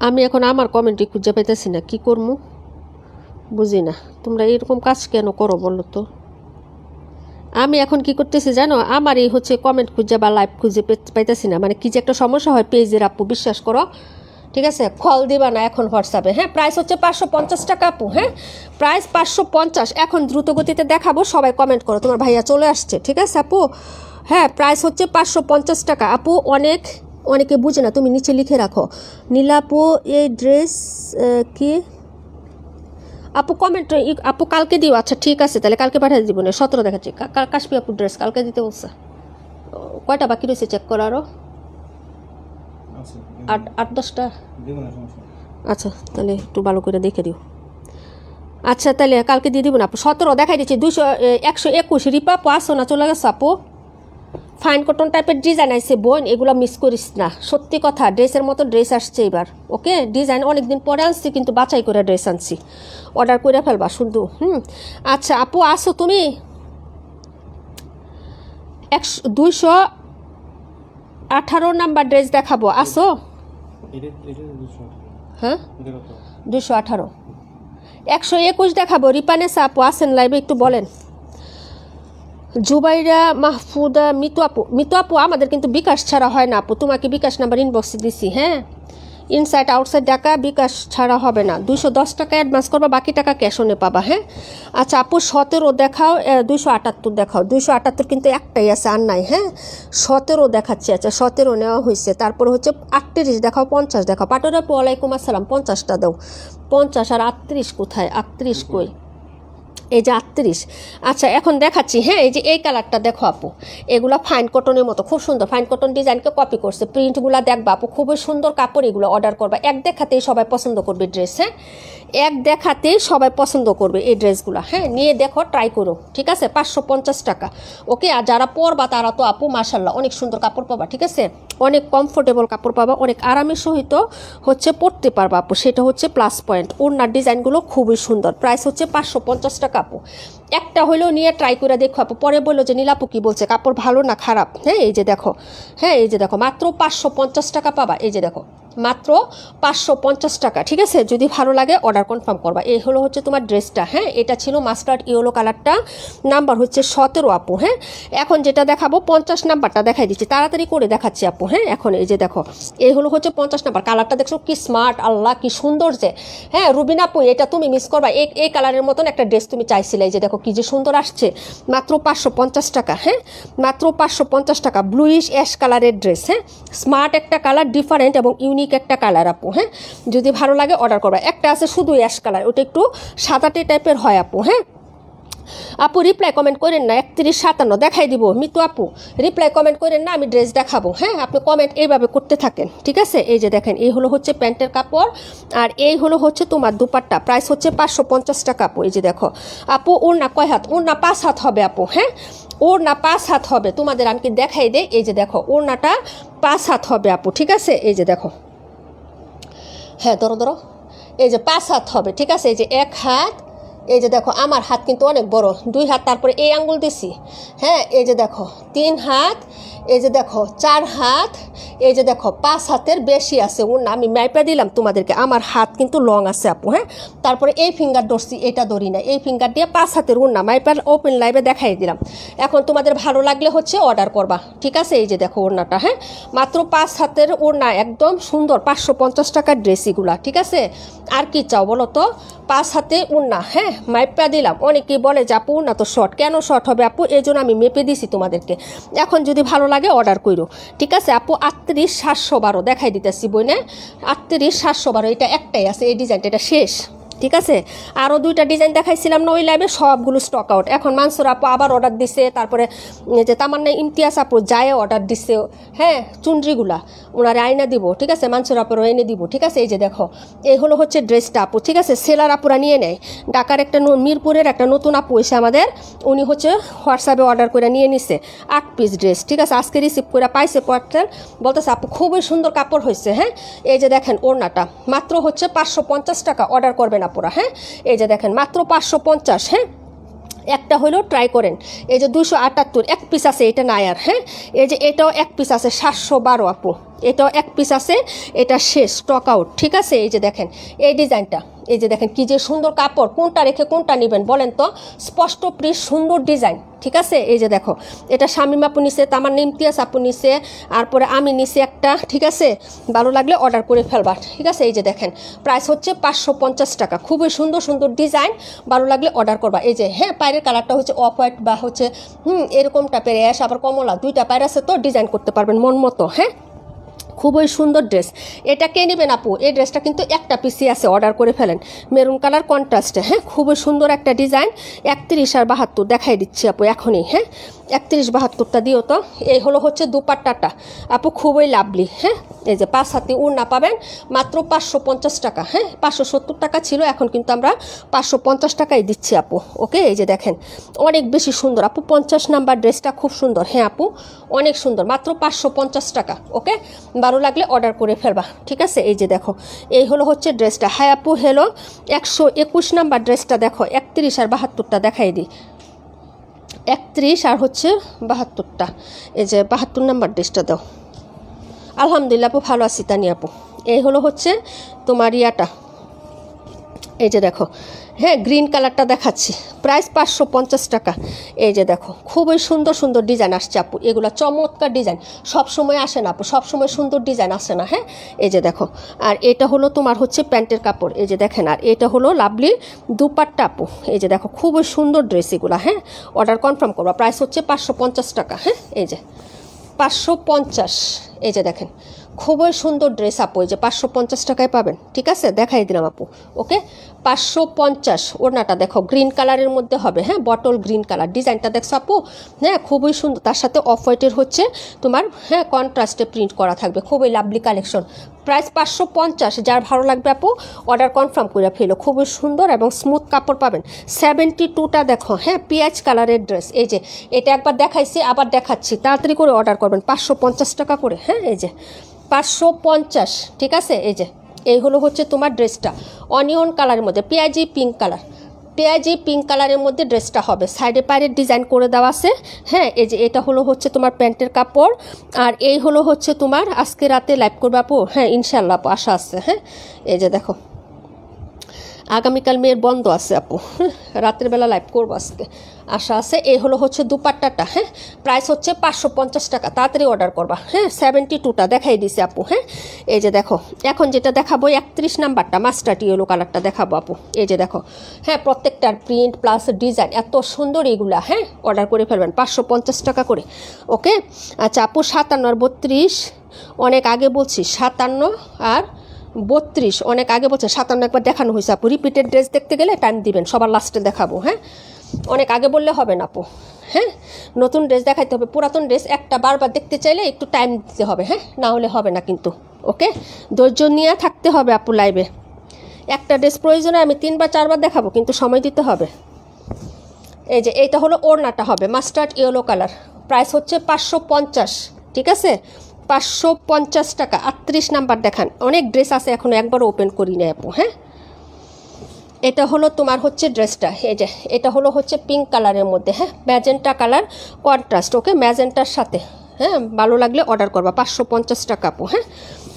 আমি এখন আমার কমেন্টে খুঁজে পাইতেছি না, কি করবো বুঝি না। তোমরা এরকম কাজ কেন করো বলো তো? আমি এখন কি করতেছি জানো, আমার এই হচ্ছে কমেন্ট খুঁজে বা লাইভ খুঁজে পাইতেছি না, মানে কি যে একটা সমস্যা হয় পেজের আপু, বিশ্বাস করো। ঠিক আছে, কল দিবা না এখন হোয়াটসঅ্যাপে। হ্যাঁ, প্রাইস হচ্ছে 550 টাকা আপু। হ্যাঁ, প্রাইস 550। এখন দ্রুত গতিতে দেখাবো, সবাই কমেন্ট করো। তোমার ভাইয়া চলে আসছে, ঠিক আছে আপু। হ্যাঁ, প্রাইস হচ্ছে 550 টাকা আপু। অনেকে বুঝে না, তুমি নিচে লিখে রাখো। নীলাপু এই ড্রেস কি আপু? কমেন্ট আপু কালকে দিও। আচ্ছা ঠিক আছে, তাহলে কালকে পাঠিয়ে দিব না। 17 দেখাচ্ছি কাশ্মীর আপুর ড্রেস কালকে দিতে বলছে। কয়টা বাকি রয়েছে চেক করো আরও? 8-10টা। আচ্ছা তাহলে একটু ভালো করে দেখে দিও। আচ্ছা তাহলে কালকে দিয়ে দিব না আপু। 17 দেখাই দিচ্ছি। 121 রিপা আপু আসো না, চলে গেছো আপু। ফাইন কটন টাইপের ডিজাইন আসছে বোন, এগুলো মিস করিস না, সত্যি কথা। ড্রেসের মতো ড্রেস আসছে এবার। ওকে, ডিজাইন অনেকদিন পরে আনছি, কিন্তু বাছাই করে ড্রেস আনছি। অর্ডার করে ফেলবা শুধু। আচ্ছা আপু আসো তুমি। 218 নাম্বার ড্রেস দেখাবো, আসো। হ্যাঁ 218। 121 দেখাবো। রিপানেসা আপু আসেন লাইভে, একটু বলেন। জুবাইরা মাহফুদা মিতু আপু আমাদের কিন্তু বিকাশ ছাড়া হয় না আপু, তোমাকে বিকাশ নাম্বার ইনবক্সে দিছি। হ্যাঁ, ইনসাইড আউটসাইড টাকা বিকাশ ছাড়া হবে না। 210 টাকা অ্যাডভান্স করবা, বাকি টাকা ক্যাশ অনে পাবা। হ্যাঁ আচ্ছা আপু 17 দেখাও, 278 দেখাও। 278 কিন্তু একটাই আছে, আর নাই। হ্যাঁ 17 দেখাচ্ছি। আচ্ছা 17 নেওয়া হয়েছে। তারপরে হচ্ছে 38 দেখাও, 50 দেখাও। পাটোরা আপু ওয়ালাইকুম আসসালাম। 50টা দাও। 50 আর 38 কোথায়? 38 কই? এই যে 38। আচ্ছা এখন দেখাচ্ছি। হ্যাঁ এই যে এই কালারটা দেখো আপু, এগুলো ফাইন কটনের মতো, খুব সুন্দর। ফাইন কটন ডিজাইনকে কপি করছে। প্রিন্টগুলো দেখবা আপু, খুবই সুন্দর কাপড়। এগুলো অর্ডার করবা, এক দেখাতেই সবাই পছন্দ করবে ড্রেস। হ্যাঁ এক দেখাতেই সবাই পছন্দ করবে এই ড্রেসগুলো। হ্যাঁ নিয়ে দেখো, ট্রাই করো, ঠিক আছে। 550 টাকা। ওকে, আর যারা পরবা তারা তো আপু মাশাল্লাহ অনেক সুন্দর কাপড় পাবা, ঠিক আছে। অনেক কমফোর্টেবল কাপড় পাবা, অনেক আরামের সহিত হচ্ছে পরতে পারবা আপু, সেটা হচ্ছে প্লাস পয়েন্ট। ওড়নার ডিজাইনগুলো খুবই সুন্দর। প্রাইস হচ্ছে 550 টাকা আপু। একটা হইলেও নিয়ে ট্রাই করে দেখো আপু, পরে বললো যে নীলাপু কি বলছে, কাপড় ভালো না খারাপ। হ্যাঁ এই যে দেখো, হ্যাঁ এই যে দেখো, মাত্র 550 টাকা পাবা। এই যে দেখো, মাত্র 550 টাকা, ঠিক আছে। যদি ভালো লাগে অর্ডার কনফার্ম করবা। এই হলো হচ্ছে তোমার ড্রেসটা। হ্যাঁ এটা ছিল মাস্টার্ড ইয়েলো কালারটা, নাম্বার হচ্ছে 17 আপু। হ্যাঁ এখন যেটা দেখাবো 50 নাম্বারটা দেখাই দিচ্ছি, তাড়াতাড়ি করে দেখাচ্ছি আপু। হ্যাঁ এখন এই যে দেখো, এই হলো হচ্ছে 50 নাম্বার। কালারটা দেখছো কি স্মার্ট, আল্লাহ কি সুন্দর যে। হ্যাঁ রুবিনা আপু এটা তুমি মিস করবা, এই কালারের মতন একটা ড্রেস তুমি চাইছিলে। এই যে দেখো কি যে সুন্দর আসছে, মাত্র 550 টাকা। হ্যাঁ মাত্র 550 টাকা। ব্লুইশ অ্যাশ কালারের ড্রেস। হ্যাঁ স্মার্ট একটা কালার, ডিফারেন্ট এবং ইউনিক একটা কালার আপু। হ্যাঁ যদি ভালো লাগে অর্ডার করবা। একটা আছে শুধু অ্যাশ কালার, ওটা একটু সাদাটে টাইপের হয় আপু। হ্যাঁ আপু রিপ্লাই কমেন্ট করেন না, 3157 দেখাই দিব। মিতু আপু রিপ্লাই কমেন্ট করেন না, আমি ড্রেস দেখাবো। হ্যাঁ আপনি কমেন্ট এইভাবে করতে থাকেন, ঠিক আছে। এই যে দেখেন, এই হলো হচ্ছে প্যান্টের কাপড়, আর এই হলো হচ্ছে তোমার দুপাট্টা। প্রাইস হচ্ছে 550 টাকা আপু। এই যে দেখো আপু, ওড়না কয় হাত? ওড়না 5 হাত হবে আপু। হ্যাঁ ওড়না 5 হাত হবে। তোমাদের আমি কি দেখাই দেই, এই যে দেখো ওড়নাটা 5 হাত হবে আপু, ঠিক আছে। এই যে দেখো, হ্যাঁ ধরো, এই যে 5 হাত হবে, ঠিক আছে। এই যে 1 হাত, এই যে দেখো আমার হাত কিন্তু অনেক বড়, 2 হাত, তারপরে এই আঙ্গুল দিছি। হ্যাঁ এই যে দেখো 3 হাত, এই যে দেখো 4 হাত, এই যে দেখো 5 হাতের বেশি আছে ওড়না। আমি মাইপা দিলাম তোমাদেরকে, আমার হাত কিন্তু লং আছে আপু। হ্যাঁ, তারপরে এই ফিঙ্গার ধরছি, এটা ধরি না, এই ফিঙ্গার দিয়ে 5 হাতের ওড়না মাইপার ওপেন লাইভে দেখাই দিলাম। এখন তোমাদের ভালো লাগলে হচ্ছে অর্ডার করবা, ঠিক আছে। এই যে দেখো ওড়নাটা, হ্যাঁ মাত্র 5 হাতের ওড়না, একদম সুন্দর 550 টাকার ড্রেস এগুলা, ঠিক আছে। আর কি চাও বলো তো, 5 হাতে ওড়না, হ্যাঁ মাইপা দিলাম। অনেকেই বলে যে আপু ওড়না তো শর্ট, কেন শর্ট হবে আপু, এই জন্য আমি মেপে দিছি তোমাদেরকে। এখন যদি ভালো লাগে অর্ডার করো, ঠিক আছে আপু। 38,712 দেখাই দিতেছি বই না, 38,712, এটা একটাই আছে এই ডিজাইনটা, এটা শেষ, ঠিক আছে। আরও 2টা ডিজাইন দেখাইছিলাম না ওই লাইভে, সবগুলো স্টক আউট। এখন মানসুর আপু আবার অর্ডার দিছে, তারপরে যে তামান্না ইমতিয়াজ আপু যায় অর্ডার দিছে, হ্যাঁ চুনরিগুলা ওনার আয়না দিব, ঠিক আছে, মানসুর আপুরও এনে দিব, ঠিক আছে। এই যে দেখো এই হলো হচ্ছে ড্রেসটা আপু, ঠিক আছে। সেলার আপুরা নিয়ে নেয়, ঢাকার একটা মিরপুরের একটা নতুন আপু এসে আমাদের, উনি হচ্ছে হোয়াটসঅ্যাপে অর্ডার করে নিয়ে নিছে 8 পিস ড্রেস, ঠিক আছে। আজকে রিসিভ করে পাইছে পার্সেল, বলতেছে আপু খুবই সুন্দর কাপড় হয়েছে। হ্যাঁ, এই যে দেখেন ওড়নাটা মাত্র হচ্ছে 550 টাকা, অর্ডার করবেন আপুরা। হ্যাঁ, এই যে দেখেন মাত্র 550। হ্যাঁ, একটা হলো ট্রাই করেন। এই যে 278 এক পিস আছে, এটা নাই আর। হ্যাঁ, এই যে এটাও এক পিস আছে 712 আপু, এটাও এক পিস আছে, এটা শেষ, স্টক আউট, ঠিক আছে। এই যে দেখেন এই ডিজাইনটা, এই যে দেখেন কি যে সুন্দর কাপড়, কোনটা রেখে কোনটা নেবেন বলেন তো, স্পষ্ট প্রিন্ট, সুন্দর ডিজাইন, ঠিক আছে। এই যে দেখো এটা শামিম আপু নিছে, তামান্না ইমতিয়াজ আপু নিছে, তারপরে আমি নিছি একটা, ঠিক আছে। ভালো লাগলে অর্ডার করে ফেলবা, ঠিক আছে। এই যে দেখেন প্রাইস হচ্ছে 550 টাকা, খুবই সুন্দর সুন্দর ডিজাইন, ভালো লাগলে অর্ডার করবা। এই যে হ্যাঁ পায়ের কালারটা হচ্ছে অফ হোয়াইট বা হচ্ছে এরকম টাইপের অ্যাশ, আবার কমলা, 2টা পায়ের আছে তো ডিজাইন করতে পারবেন মন মতো। হ্যাঁ, খুবই সুন্দর ড্রেস, এটা কে নেবেন আপু, এই ড্রেসটা কিন্তু একটা পিসি আছে, অর্ডার করে ফেলেন, মেরুন কালার কন্ট্রাস্টে। হ্যাঁ, খুবই সুন্দর একটা ডিজাইন, 31 আর 72 দেখাই দিচ্ছি আপু এখনই। হ্যাঁ, 31-72টা দিও তো। এই হলো হচ্ছে দুপাট্টাটা আপু, খুবই লাভলি। হ্যাঁ, এই যে 5 হাতে ওড়না পাবেন মাত্র 550 টাকা। হ্যাঁ, 570 টাকা ছিল, এখন কিন্তু আমরা 550 টাকাই দিচ্ছি আপু। ওকে, এই যে দেখেন অনেক বেশি সুন্দর আপু, 50 নাম্বার ড্রেসটা খুব সুন্দর। হ্যাঁ আপু অনেক সুন্দর, মাত্র 550 টাকা। ওকে, ভালো লাগলে অর্ডার করে ফেলবা, ঠিক আছে। এই যে দেখো এই হলো হচ্ছে ড্রেসটা। হ্যাঁ আপু হ্যালো, 121 নাম্বার ড্রেসটা দেখো, 31 আর 72টা দেখাই দিই, 31 আর হচ্ছে 72টা। এই যে 72 নাম্বার ড্রেসটা দাও। আলহামদুলিল্লাহ আপু ভালো আছি তানি আপু। এই হলো হচ্ছে তোমার ইয়াটা, এই যে দেখো হ্যাঁ গ্রিন কালারটা দেখাচ্ছি, প্রাইস 550 টাকা। এই যে দেখো খুবই সুন্দর সুন্দর ডিজাইন আসছে আপু, এগুলো চমৎকার ডিজাইন, সবসময় আসে না আপু, সবসময় সুন্দর ডিজাইন আসে না। হ্যাঁ, এই যে দেখো, আর এটা হলো তোমার হচ্ছে প্যান্টের কাপড়, এই যে দেখেন, আর এটা হলো লাভলি দুপাট্টা আপু। এই যে দেখো খুবই সুন্দর ড্রেস এগুলো। হ্যাঁ, অর্ডার কনফার্ম করবা, প্রাইস হচ্ছে 550 টাকা। হ্যাঁ, এই যে 550, এই যে দেখেন খুবই সুন্দর ড্রেস আপু, এই যে 550 টাকায় পাবেন, ঠিক আছে, দেখাই দিলাম আপু। ওকে, 550। ওড়নাটা দেখো গ্রিন কালারের মধ্যে হবে, হ্যাঁ বটল গ্রিন কালার, ডিজাইনটা দেখছো আপু, হ্যাঁ খুবই সুন্দর, তার সাথে অফ হোয়াইটের হচ্ছে তোমার হ্যাঁ কন্ট্রাস্টে প্রিন্ট করা থাকবে, খুবই লাভলি কালেকশন। প্রাইস 550, যার ভালো লাগবে আপু অর্ডার কনফার্ম করে ফেলো, খুবই সুন্দর এবং স্মুথ কাপড় পাবেন। 72টা দেখো, হ্যাঁ পেঁয়াজ কালারের ড্রেস, এই যে এটা একবার দেখাইছি আবার দেখাচ্ছি, তাড়াতাড়ি করে অর্ডার করবেন, 550 টাকা করে। হ্যাঁ, এই যে 550, ঠিক আছে। এই যে এই হলো হচ্ছে তোমার ড্রেসটা, অনিয়ন কালারের মধ্যে পেঁয়াজি পিঙ্ক কালার, পেঁয়াজি পিঙ্ক কালারের মধ্যে ড্রেসটা হবে, সাইডে পায়ের ডিজাইন করে দেওয়া আছে। হ্যাঁ, এই যে এটা হলো হচ্ছে তোমার প্যান্টের কাপড়, আর এই হলো হচ্ছে তোমার আজকে রাতে লাইভ করবে আপু, হ্যাঁ ইনশাল্লাহ আপু আশা আছে। হ্যাঁ, এই যে দেখো আগামীকাল মেয়ের বন্ধ আছে আপু, রাতের বেলা লাইভ করবো আজকে, আশা আছে। এই হলো হচ্ছে দুপাট্টাটা, হ্যাঁ প্রাইস হচ্ছে 550 টাকা, তাড়াতাড়ি অর্ডার করবা। হ্যাঁ, 72টা দেখাই দিছে আপু। হ্যাঁ, এই যে দেখো এখন যেটা দেখাবো 31 নাম্বারটা মাস্টার্ড ইয়েলো কালারটা দেখাবো আপু। এই যে দেখো হ্যাঁ প্রত্যেকটার প্রিন্ট প্লাস ডিজাইন এত সুন্দর এগুলা, হ্যাঁ অর্ডার করে ফেলবেন 550 টাকা করে। ওকে, আচ্ছা আপু 57 আর 32 অনেক আগে বলছি, 57 আর 32 অনেক আগে বলছে, 57 একবার দেখানো হয়েছে আপু, রিপিটেড ড্রেস দেখতে গেলে টাইম দিবেন, সবার লাস্টে দেখাবো। হ্যাঁ, অনেক আগে বললে হবে না আপু, হ্যাঁ নতুন ড্রেস দেখাইতে হবে, পুরাতন ড্রেস একটা বারবার দেখতে চাইলে একটু টাইম দিতে হবে, হ্যাঁ না হলে হবে না কিন্তু। ওকে, ধৈর্য নিয়ে থাকতে হবে আপু লাইভে, একটা ড্রেস প্রয়োজনে আমি 3 বা 4 বার দেখাবো, কিন্তু সময় দিতে হবে। এই যে এইটা হলো ওড়নাটা হবে মাস্টার্ড ইয়েলো কালার, প্রাইস হচ্ছে 550, ঠিক আছে 550 টাকা। 38 নাম্বার দেখান, অনেক ড্রেস আছে এখনো একবার ওপেন করি না আপু। হ্যাঁ, এটা হলো তোমার হচ্ছে ড্রেসটা, এই যে এটা হলো হচ্ছে পিঙ্ক কালারের মধ্যে, হ্যাঁ ম্যাজেন্টা কালার কন্ট্রাস্ট, ওকে ম্যাজেন্টার সাথে, হ্যাঁ, ভালো লাগলে অর্ডার করবা। 550 টাকা আপু, হ্যাঁ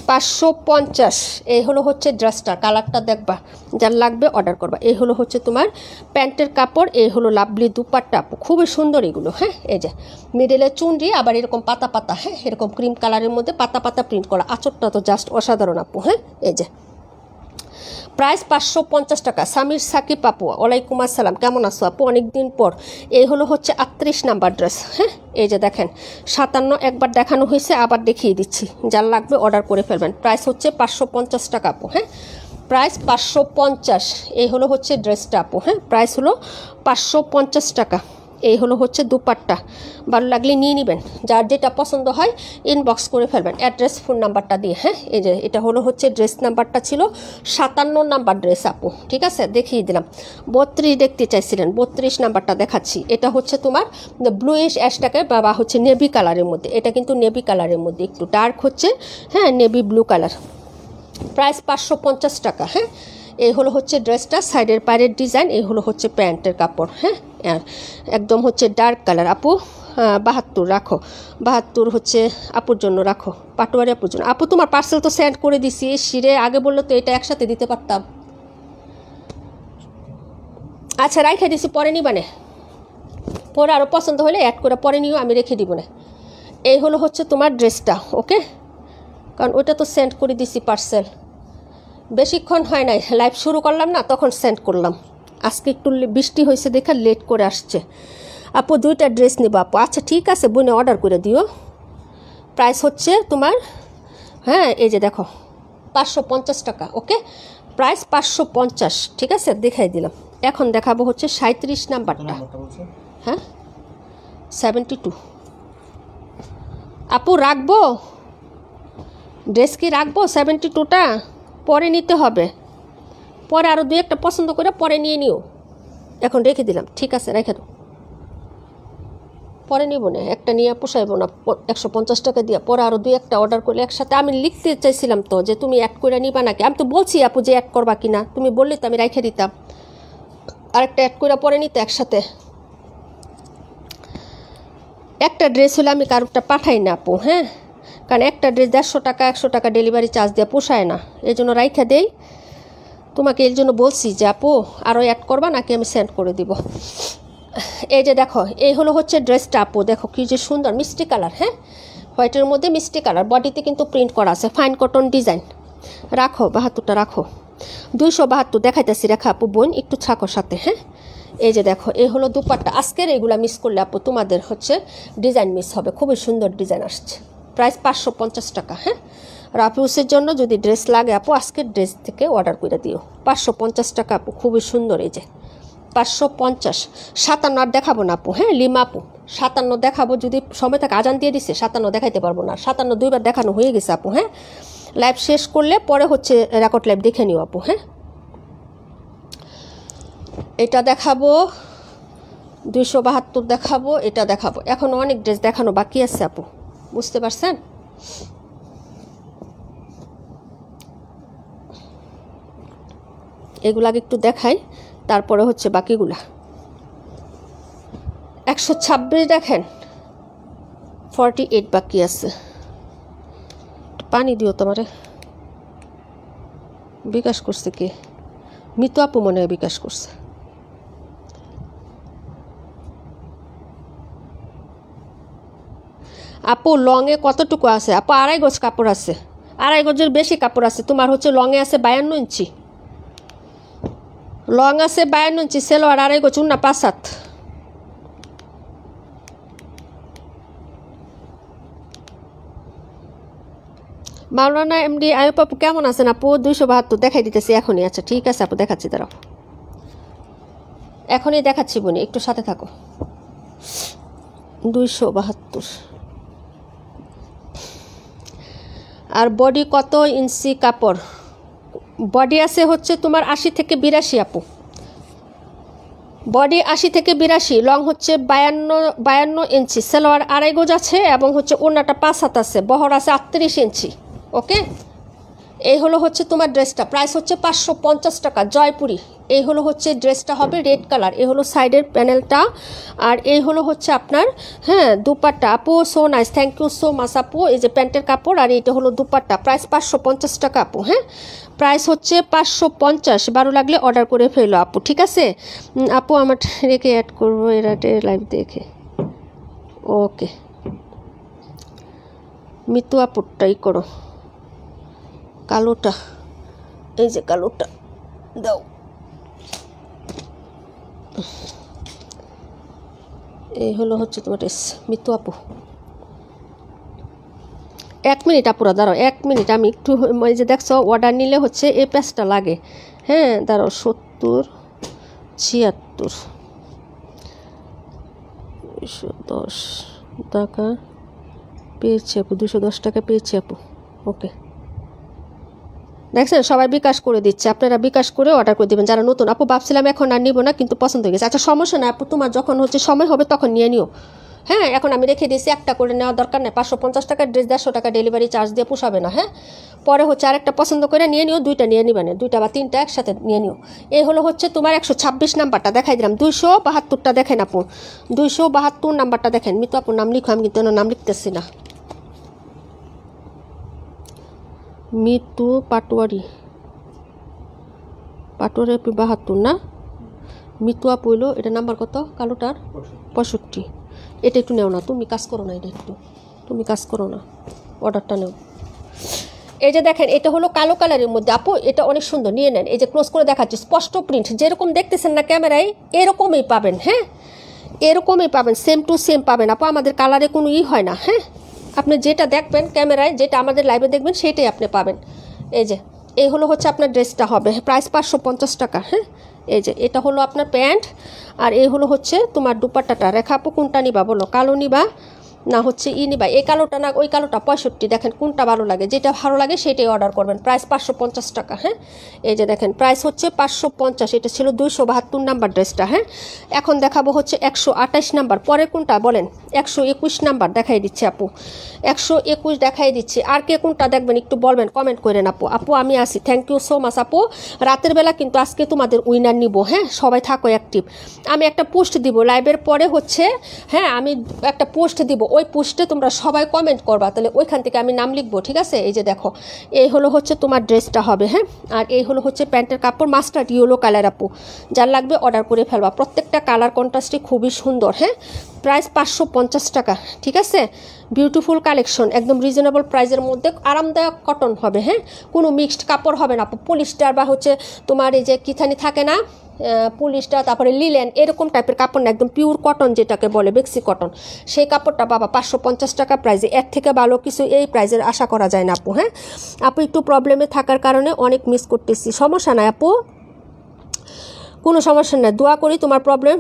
550। এই হলো হচ্ছে ড্রেসটা, কালারটা দেখবা, যার লাগবে অর্ডার করবা। এই হলো হচ্ছে তোমার প্যান্টের কাপড়, এই হলো লাভলি দুপাট্টা আপু, খুবই সুন্দর এগুলো। হ্যাঁ, এই যে মিডলে চুনরি, আবার এরকম পাতা পাতা, হ্যাঁ এরকম ক্রিম কালারের মধ্যে পাতা পাতা প্রিন্ট করা, আঁচরটা তো জাস্ট অসাধারণ আপু। হ্যাঁ, এই যে প্রাইস 550 টাকা। সামির সাকিব আপু, ওয়ালাইকুম আসসালাম, কেমন আছো আপু, অনেক দিন পর। এই হলো হচ্ছে 38 নাম্বার ড্রেস। হ্যাঁ, এই যে দেখেন 57 একবার দেখানো হয়েছে, আবার দেখিয়ে দিচ্ছি, যার লাগবে অর্ডার করে ফেলবেন। প্রাইস হচ্ছে 550 টাকা আপু। হ্যাঁ, প্রাইস 550। এই হলো হচ্ছে ড্রেসটা আপু। হ্যাঁ, প্রাইস হলো 550 টাকা। এই হলো হচ্ছে দুপাট্টা, ভালো লাগলে নিয়ে নেবেন, যার যেটা পছন্দ হয় ইনবক্স করে ফেলবেন অ্যাড্রেস ফোন নাম্বারটা দিয়ে। হ্যাঁ, এই যে এটা হলো হচ্ছে ড্রেস নাম্বারটা ছিল 57 নাম্বার ড্রেস আপু, ঠিক আছে, দেখিয়ে দিলাম। 32 দেখতে চাইছিলেন, 32 নাম্বারটা দেখাচ্ছি। এটা হচ্ছে তোমার ব্লুইশ অ্যাশটাকে বা হচ্ছে নেভি কালারের মধ্যে, এটা কিন্তু নেভি কালারের মধ্যে একটু ডার্ক হচ্ছে, হ্যাঁ নেভি ব্লু কালার। প্রাইস 550 টাকা। হ্যাঁ, এই হলো হচ্ছে ড্রেসটা, সাইডের পায়ের ডিজাইন, এই হলো হচ্ছে প্যান্টের কাপড়। হ্যাঁ, একদম হচ্ছে ডার্ক কালার আপু। 72 রাখো, 72 হচ্ছে আপুর জন্য রাখো, পাটোয়ারি আপুর জন্য। আপু তোমার পার্সেল তো সেন্ড করে দিছি, শিরে আগে বললো তো এটা একসাথে দিতে পারতাম। আচ্ছা রাইখে দিছি, পরে নিবানে, পরে আরও পছন্দ হলে অ্যাড করে পরে নিও, আমি রেখে দিব না। এই হলো হচ্ছে তোমার ড্রেসটা, ওকে, কারণ ওইটা তো সেন্ড করে দিছি পার্সেল, বেশিক্ষণ হয় নাই, লাইভ শুরু করলাম না তখন সেন্ড করলাম। আজকে একটু বৃষ্টি হয়েছে দেখে লেট করে আসছে। আপু 2টা ড্রেস নেবো আপু, আচ্ছা ঠিক আছে বোনে অর্ডার করে দিও। প্রাইস হচ্ছে তোমার, হ্যাঁ এই যে দেখো 550 টাকা, ওকে, প্রাইস 550, ঠিক আছে, দেখাই দিলাম। এখন দেখাবো হচ্ছে 37 নাম্বারটা। হ্যাঁ 72 আপু রাখবো, ড্রেস কি রাখবো 72টা, পরে নিতে হবে, পরে আরও 2-1টা পছন্দ করে পরে নিয়ে নিও। এখন রেখে দিলাম, ঠিক আছে রেখে দাও, পরে নিব না, একটা নিয়ে পোষাইব না 150 টাকা দিয়ে, পরে আরও 2-1টা অর্ডার করলে একসাথে। আমি লিখতে চাইছিলাম তো যে তুমি অ্যাড করে নিবা নাকি, আমি তো বলছি আপু যে অ্যাড করবা কিনা, তুমি বললে তো আমি রেখে দিতাম, আরেকটা অ্যাড করে পরে নিতে একসাথে। একটা ড্রেস হলে আমি কারোটা পাঠাই না আপু, হ্যাঁ, কারণ একটা ড্রেস 150 টাকা 100 টাকা ডেলিভারি চার্জ দিয়ে পোষায় না, এই জন্য রাইখা দেই। তোমাকে এর জন্য বলছি যে আপু আরও অ্যাড করবা নাকি আমি সেন্ড করে দিব। এই যে দেখো এই হলো হচ্ছে ড্রেসটা আপু, দেখো কি যে সুন্দর মিষ্টি কালার, হ্যাঁ হোয়াইটের মধ্যে মিষ্টি কালার, বডিতে কিন্তু প্রিন্ট করা আছে, ফাইন কটন ডিজাইন। রাখো 72টা রাখো, 272 দেখাইতেছি, রেখা আপু বোন একটু ছাকো সাথে। হ্যাঁ, এই যে দেখো এই হলো দুপাট্টা, আজকের এগুলা মিস করলে আপু তোমাদের হচ্ছে ডিজাইন মিস হবে, খুবই সুন্দর ডিজাইন আসছে। প্রাইস 550 টাকা। হ্যাঁ, রাফিউসের জন্য যদি ড্রেস লাগে আপু আজকের ড্রেস থেকে অর্ডার করে দিও, 550 টাকা আপু, খুবই সুন্দর। এই যে 550। 57 আর দেখাবো না আপু, হ্যাঁ লিমা আপু 57 দেখাবো, যদি সময় থাকে, আজান দিয়ে দিচ্ছে 57 দেখাইতে পারবো না, 57 2বার দেখানো হয়ে গেছে আপু। হ্যাঁ, লাইভ শেষ করলে পরে হচ্ছে রেকর্ড লাইভ দেখে নিও আপু। হ্যাঁ, এটা দেখাবো 272 দেখাবো, এটা দেখাবো, এখন অনেক ড্রেস দেখানো বাকি আছে আপু, বুঝতে পারছেন। এগুলো আগে একটু দেখাই, তারপরে হচ্ছে বাকিগুলা। 126 দেখেন, 48 বাকি আছে। পানি দিও তোমারে, বিকাশ করছে কে, মিতু আপু মনে হয় বিকাশ করছে। আপু লংয়ে কতটুকু আছে আপু, 2.5 গজ কাপড় আছে, 2.5 গজের বেশি কাপড় আছে। তোমার হচ্ছে লংয়ে আছে 52 ইঞ্চি, লং আছে 52 ইঞ্চি, সেলোয়ার 2.5 গজ, উন্না 5-7। মাওলানা এমডি আয়ুব আপু কেমন আছেন আপু, 272 দেখাই দিতেছি এখনই। আচ্ছা ঠিক আছে আপু দেখাচ্ছি, দাঁড়াও এখনই দেখাচ্ছি বোনি, একটু সাথে থাকো। 272। আর বডি কত ইঞ্চি কাপড়, বডি আছে হচ্ছে তোমার 80 থেকে 82 আপু, বডি 80 থেকে 82, লং হচ্ছে 52 ইঞ্চি, সেলোয়ার 2.5 গজ আছে, এবং হচ্ছে ওড়নাটা 5-7 আছে, বহর আছে 38 ইঞ্চি। ওকে, এই হলো হচ্ছে তোমার ড্রেসটা, প্রাইস হচ্ছে 550 টাকা, জয়পুরি এই হলো হচ্ছে ড্রেসটা হবে রেড কালার, এই হলো সাইডের প্যানেলটা, আর এই হলো হচ্ছে আপনার হ্যাঁ দুপাট্টা। আপু so nice, thank you so much আপু। এই যে প্যান্টের কাপড় আর এইটা হলো দুপাট্টা, প্রাইস 550 টাকা আপু। হ্যাঁ প্রাইস হচ্ছে 550, ভালো লাগলে অর্ডার করে ফেলো আপু, ঠিক আছে। আপু আমার রেখে অ্যাড করবো এরাটে লাইভ দেখে, ওকে। মিতু আপুরটাই করো, কালোটা, এই যে কালোটা দাও। এই হলো হচ্ছে তোমার ড্রেস মিতু আপু। 1 মিনিট আপুরা দাঁড়াও, 1 মিনিট, আমি একটু এই যে দেখছো অর্ডার নিলে হচ্ছে এই প্যাচটা লাগে। হ্যাঁ দাঁড়াও, 70 76 210 টাকা পেয়েছি আপু, 210 টাকা পেয়েছি আপু, ওকে। দেখছেন সবাই বিকাশ করে দিচ্ছে, আপনারা বিকাশ করে অর্ডার করে দেবেন যারা নতুন। আপু ভাবছিলাম এখন আর নিব না, কিন্তু পছন্দ হয়ে গেছে। আচ্ছা সমস্যা না আপু, তোমার যখন হচ্ছে সময় হবে তখন নিয়ে নিও। হ্যাঁ এখন আমি রেখে দিয়েছি, একটা করে নেওয়ার দরকার নেই। 550 টাকার ড্রেস 150 টাকা ডেলিভারি চার্জ দিয়ে পোষাবে না। হ্যাঁ পরে হচ্ছে আরেকটা পছন্দ করে নিয়ে নিও, দুইটা নিয়ে নিবে না, দুইটা বা তিনটা একসাথে নিয়ে নিও। এই হলো হচ্ছে তোমার 126 নাম্বারটা দেখাই দিলাম, 272টা দেখেন আপু, 272 নাম্বারটা দেখেন। মিতু আপুর নাম লিখো, আমি কিন্তু নাম লিখতেছি না। মিতু পাটোয়ারি, পাটোয়ারি আপু 72 না, মিতু আপু হইলো এটা নাম্বার কত কালোটার 65। এটা একটু নেও না, তুমি কাজ করো না, এটা একটু তুমি কাজ করো না, অর্ডারটা নেও। এই যে দেখেন এটা হলো কালো কালারের মধ্যে আপু, এটা অনেক সুন্দর, নিয়ে নেন। এই যে ক্লোজ করে দেখাচ্ছি, স্পষ্ট প্রিন্ট, যেরকম দেখতেছেন না ক্যামেরায় এরকমই পাবেন। হ্যাঁ এরকমই পাবেন, সেম টু সেম পাবেন আপু, আমাদের কালারে কোনো হয় না। হ্যাঁ আপনি যেটা দেখবেন ক্যামেরায়, যেটা আমাদের লাইভে দেখবেন সেটাই আপনি পাবেন। এই যে এই হলো হচ্ছে আপনার ড্রেসটা হবে, প্রাইস 550 টাকা। হ্যাঁ এই যে এটা হলো আপনার প্যান্ট, আর এই হলো হচ্ছে তোমার দুপাট্টাটা। রেখা আপু কোনটা নিবা বলো, কালো নিবা না হচ্ছে নিবা, এই কালোটা না ওই কালোটা? 65, দেখেন কোনটা ভালো লাগে, যেটা ভালো লাগে সেটাই অর্ডার করবেন। প্রাইস 550 টাকা। হ্যাঁ এই যে দেখেন প্রাইস হচ্ছে 550, এটা ছিল 272 নাম্বার ড্রেসটা। হ্যাঁ এখন দেখাবো হচ্ছে 128 নাম্বার, পরে কোনটা বলেন? 121 নাম্বার দেখাই দিচ্ছি আপু, 121 দেখাই দিচ্ছি। আর কে কোনটা দেখবেন একটু বলবেন, কমেন্ট করেন আপু। আপু আমি আসি, থ্যাংক ইউ সো মাচ আপু। রাতের বেলা কিন্তু আজকে তোমাদের উইনার নিব। হ্যাঁ সবাই থাকো অ্যাক্টিভ, আমি একটা পোস্ট দিব লাইভের পরে হচ্ছে। হ্যাঁ আমি একটা পোস্ট দিব, ওই পোস্টে তোমরা সবাই কমেন্ট করবা, তাহলে ওইখান থেকে আমি নাম লিখবো, ঠিক আছে। এই যে দেখো এই হলো হচ্ছে তোমার ড্রেসটা হবে। হ্যাঁ আর এই হলো হচ্ছে প্যান্টের কাপড়, মাস্টার্ড ইয়েলো কালার আপু, যার লাগবে অর্ডার করে ফেলবা। প্রত্যেকটা কালার কন্ট্রাস্টই খুবই সুন্দর। হ্যাঁ প্রাইস 550 টাকা, ঠিক আছে। বিউটিফুল কালেকশন, একদম রিজনেবল প্রাইসের মধ্যে, আরামদায়ক কটন হবে। হ্যাঁ কোনো মিক্সড কাপড় হবে না, পলিস্টার বা হচ্ছে তোমার এই যে কিথানি থাকে না পলিস্টার, তারপরে লিলেন, এরকম টাইপের কাপড় না, একদম পিওর কটন যেটাকে বলে বেক্সি কটন, সেই কাপড়টা বাবা 550 টাকা প্রাইসে। এর থেকে ভালো কিছু এই প্রাইসের আশা করা যায় না আপু। হ্যাঁ আপু একটু প্রবলেমে থাকার কারণে অনেক মিস করতেছি, সমস্যা নাই আপু, কোনো সমস্যা নেই। দোয়া করি তোমার প্রবলেম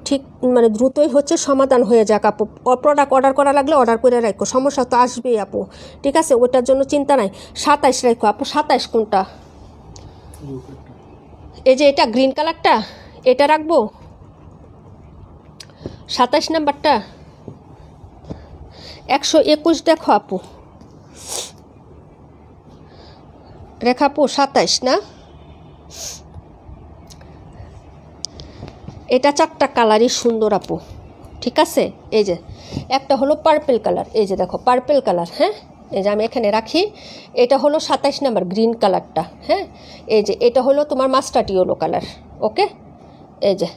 ঠিক মানে দ্রুতই হচ্ছে সমাধান হয়ে যাক আপু। প্রোডাক্ট অর্ডার করা লাগলে অর্ডার করে রাখো, সমস্যা তো আসবেই আপু, ঠিক আছে, ওটার জন্য চিন্তা নাই। 27 রাখো আপু, 27 কোনটা? এই যে এটা গ্রিন কালারটা, এটা রাখবো 27 নাম্বারটা। 121 দেখো আপু, রেখা আপু 27 না, এটা 4টা কালারই সুন্দর আপু, ঠিক আছে। এই যে একটা হলো পার্পেল কালার, এই যে দেখো পার্পেল কালার। হ্যাঁ এই যে আমি এখানে রাখি, এটা হলো 27 নাম্বার গ্রিন কালারটা। হ্যাঁ এই যে এটা হলো তোমার মাস্টার্ড ইয়েলো কালার, ওকে। এই যে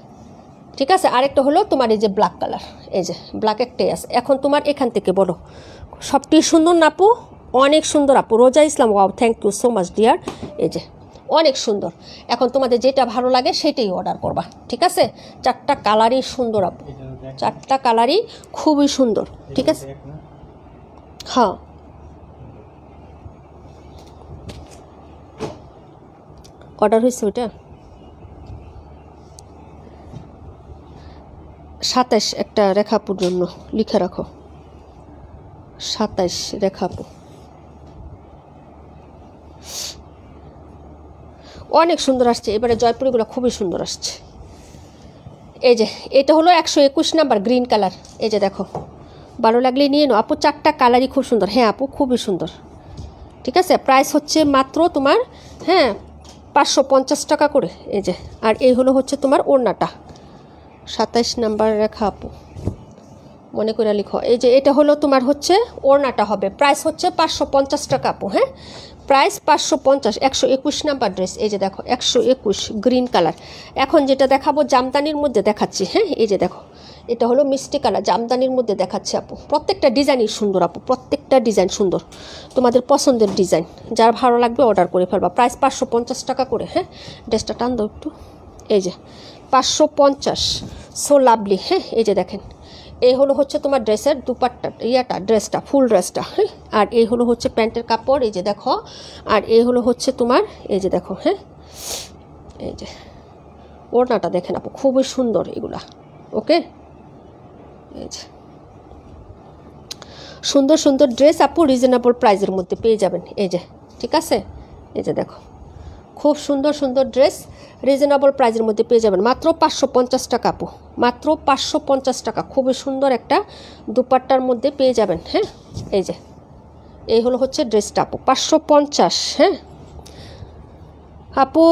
ঠিক আছে, আরেকটা হলো তোমার এই যে ব্ল্যাক কালার, এই যে ব্ল্যাক একটাই আছে। এখন তোমার এখান থেকে বলো, সবটি সুন্দর না আপু? অনেক সুন্দর আপু। Roja Islam, wow thank you so much dear. এই যে অনেক সুন্দর, এখন তোমাদের যেটা ভালো লাগে সেটাই অর্ডার করবা, ঠিক আছে। 4টা কালারই সুন্দর আপু, 4টা কালারই খুবই সুন্দর, ঠিক আছে। হ্যাঁ অর্ডার হয়েছে ওইটা 27, একটা রেখাপুর জন্য লিখে রাখো, 27 রেখাপু। অনেক সুন্দর আসছে এবারে, জয়পুরিগুলো খুবই সুন্দর আসছে। এই যে এটা হলো 121 নাম্বার গ্রিন কালার, এই যে দেখো, ভালো লাগলে নিয়ে নাও আপু, 4টা কালারই খুব সুন্দর। হ্যাঁ আপু খুবই সুন্দর, ঠিক আছে। প্রাইস হচ্ছে মাত্র তোমার হ্যাঁ 550 টাকা করে। এই যে, আর এই হলো হচ্ছে তোমার ওড়নাটা, 27 নাম্বার রেখা আপু, মনে করে লিখো। এই যে এটা হলো তোমার হচ্ছে ওড়নাটা হবে, প্রাইস হচ্ছে 550 টাকা আপু। হ্যাঁ, প্রাইস 550। 121 নাম্বার ড্রেস, এই যে দেখো 121 গ্রিন কালার। এখন যেটা দেখাবো জামদানির মধ্যে দেখাচ্ছি। হ্যাঁ, এই যে দেখো এটা হলো মিষ্টি কালার, জামদানির মধ্যে দেখাচ্ছি আপু। প্রত্যেকটা ডিজাইনই সুন্দর আপু, প্রত্যেকটা ডিজাইন সুন্দর, তোমাদের পছন্দের ডিজাইন। যার ভালো লাগবে অর্ডার করে ফেলবা। প্রাইস 550 টাকা করে। হ্যাঁ, ড্রেসটা টান দাও একটু। এই যে 550, সো লাভলি। হ্যাঁ, এই যে দেখেন, এই হলো হচ্ছে তোমার ড্রেসের দুপাট্টা, ড্রেসটা, ফুল ড্রেসটা। হ্যাঁ, আর এই হলো হচ্ছে প্যান্টের কাপড়, এই যে দেখো। আর এই হলো হচ্ছে তোমার, এই যে দেখো। হ্যাঁ, এই যে ওড়নাটা দেখেন আপু, খুবই সুন্দর এগুলা। ওকে, এই যে সুন্দর সুন্দর ড্রেস আপু রিজনেবল প্রাইসের মধ্যে পেয়ে যাবেন। এই যে, ঠিক আছে, এই যে দেখো খুব সুন্দর সুন্দর ড্রেস রিজনেবল প্রাইসের মধ্যে পেয়ে যাবেন, মাত্র 550 টাকা আপু, মাত্র 550 টাকা। খুবই সুন্দর একটা দুপাট্টার মধ্যে পেয়ে যাবেন। হ্যাঁ, এই যে এই হলো হচ্ছে ড্রেসটা আপু, 550। হ্যাঁ আপু,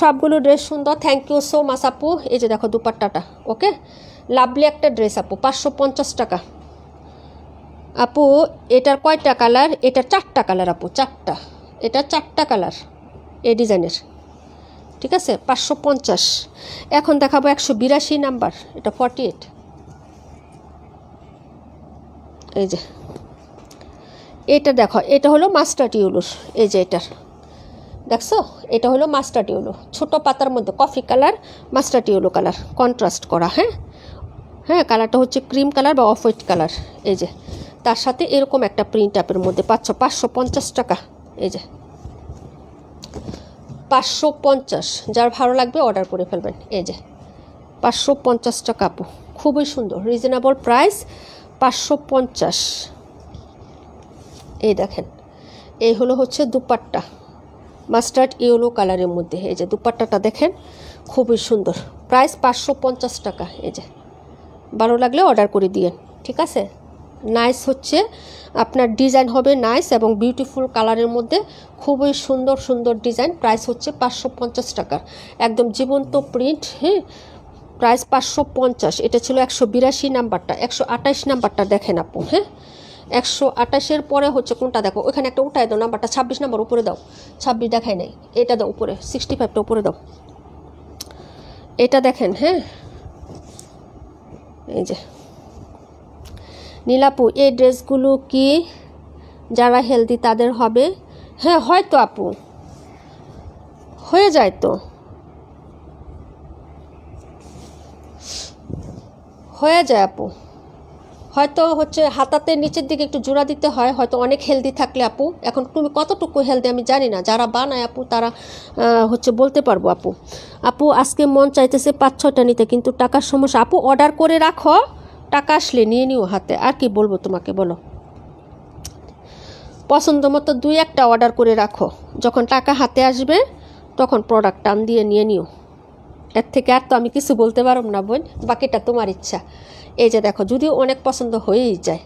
সবগুলো ড্রেস সুন্দর, থ্যাংক ইউ সো মাচ আপু। এই যে দেখো দুপাট্টাটা, ওকে, লাভলি একটা ড্রেস আপু, 550 টাকা আপু। এটার কয়টা কালার? এটা 4টা কালার আপু, 4টা, এটা 4টা কালার এই ডিজাইনের। ঠিক আছে, 550। এখন দেখাবো 182 নাম্বার, এটা 48। এই যে এটা দেখো, এটা হলো মাস্টার্ড ইয়েলোর। এই যে এটার দেখছো, এটা হলো মাস্টার্ড ইয়েলো, ছোটো পাতার মধ্যে coffee colour, mustard yellow colour contrast করা। হ্যাঁ হ্যাঁ, কালারটা হচ্ছে ক্রিম কালার বা অফ হোয়াইট কালার। এই যে তার সাথে এরকম একটা প্রিন্ট আপের মধ্যে পাচ্ছ, 550 টাকা। এই যে 550, যার ভালো লাগবে অর্ডার করে ফেলবেন। এই যে 550 টাকা আপু, খুবই সুন্দর রিজনেবল প্রাইস, 550। এই দেখেন, এই হলো হচ্ছে দুপাট্টা, মাস্টার্ড ইয়েলো কালারের মধ্যে। এই যে দুপাট্টাটা দেখেন, খুবই সুন্দর, প্রাইস 550 টাকা। এই যে ভালো লাগলে অর্ডার করে দিয়েন। ঠিক আছে, নাইস হচ্ছে আপনার ডিজাইন হবে নাইস এবং বিউটিফুল কালারের মধ্যে, খুবই সুন্দর সুন্দর ডিজাইন। প্রাইস হচ্ছে 550 টাকা, একদম জীবন্ত প্রিন্ট। হ্যাঁ, প্রাইস 550। এটা ছিল 182 নাম্বারটা। 128 নাম্বারটা দেখেন আপু। হ্যাঁ, 128-এর পরে হচ্ছে কোনটা দেখো, ওখানে একটা উঠায় দাও নাম্বারটা, 26 নাম্বার উপরে দাও, 26 দেখায় নাই, এটা দাও উপরে, 65টা উপরে দাও, এটা দেখেন। হ্যাঁ, এই যে নীলাপু, এই ড্রেসগুলো কি যারা হেলদি তাদের হবে? হ্যাঁ, হয়তো আপু, হয়ে যায় তো, হয়ে যায় আপু। হয়তো হচ্ছে হাতাতে নিচের দিকে একটু জোড়া দিতে হয়, হয়তো অনেক হেলদি থাকলে আপু। এখন তুমি কতটুকু হেলদি আমি জানি না, যারা বানায় আপু তারা হচ্ছে বলতে পারবো আপু। আপু আজকে মন চাইতেছে 5-6টা নিতে, কিন্তু টাকার সমস্যা আপু। অর্ডার করে রাখো, টাকা আসলে নিয়ে নিও হাতে। আর কি বলবো তোমাকে, বলো। পছন্দ মতো 2-1টা অর্ডার করে রাখো, যখন টাকা হাতে আসবে তখন প্রোডাক্ট টান দিয়ে নিয়ে নিও। এর থেকে আর তো আমি কিছু বলতে পারব না বোন, বাকিটা তোমার ইচ্ছা। এই যে দেখো, যদিও অনেক পছন্দ হয়েই যায়,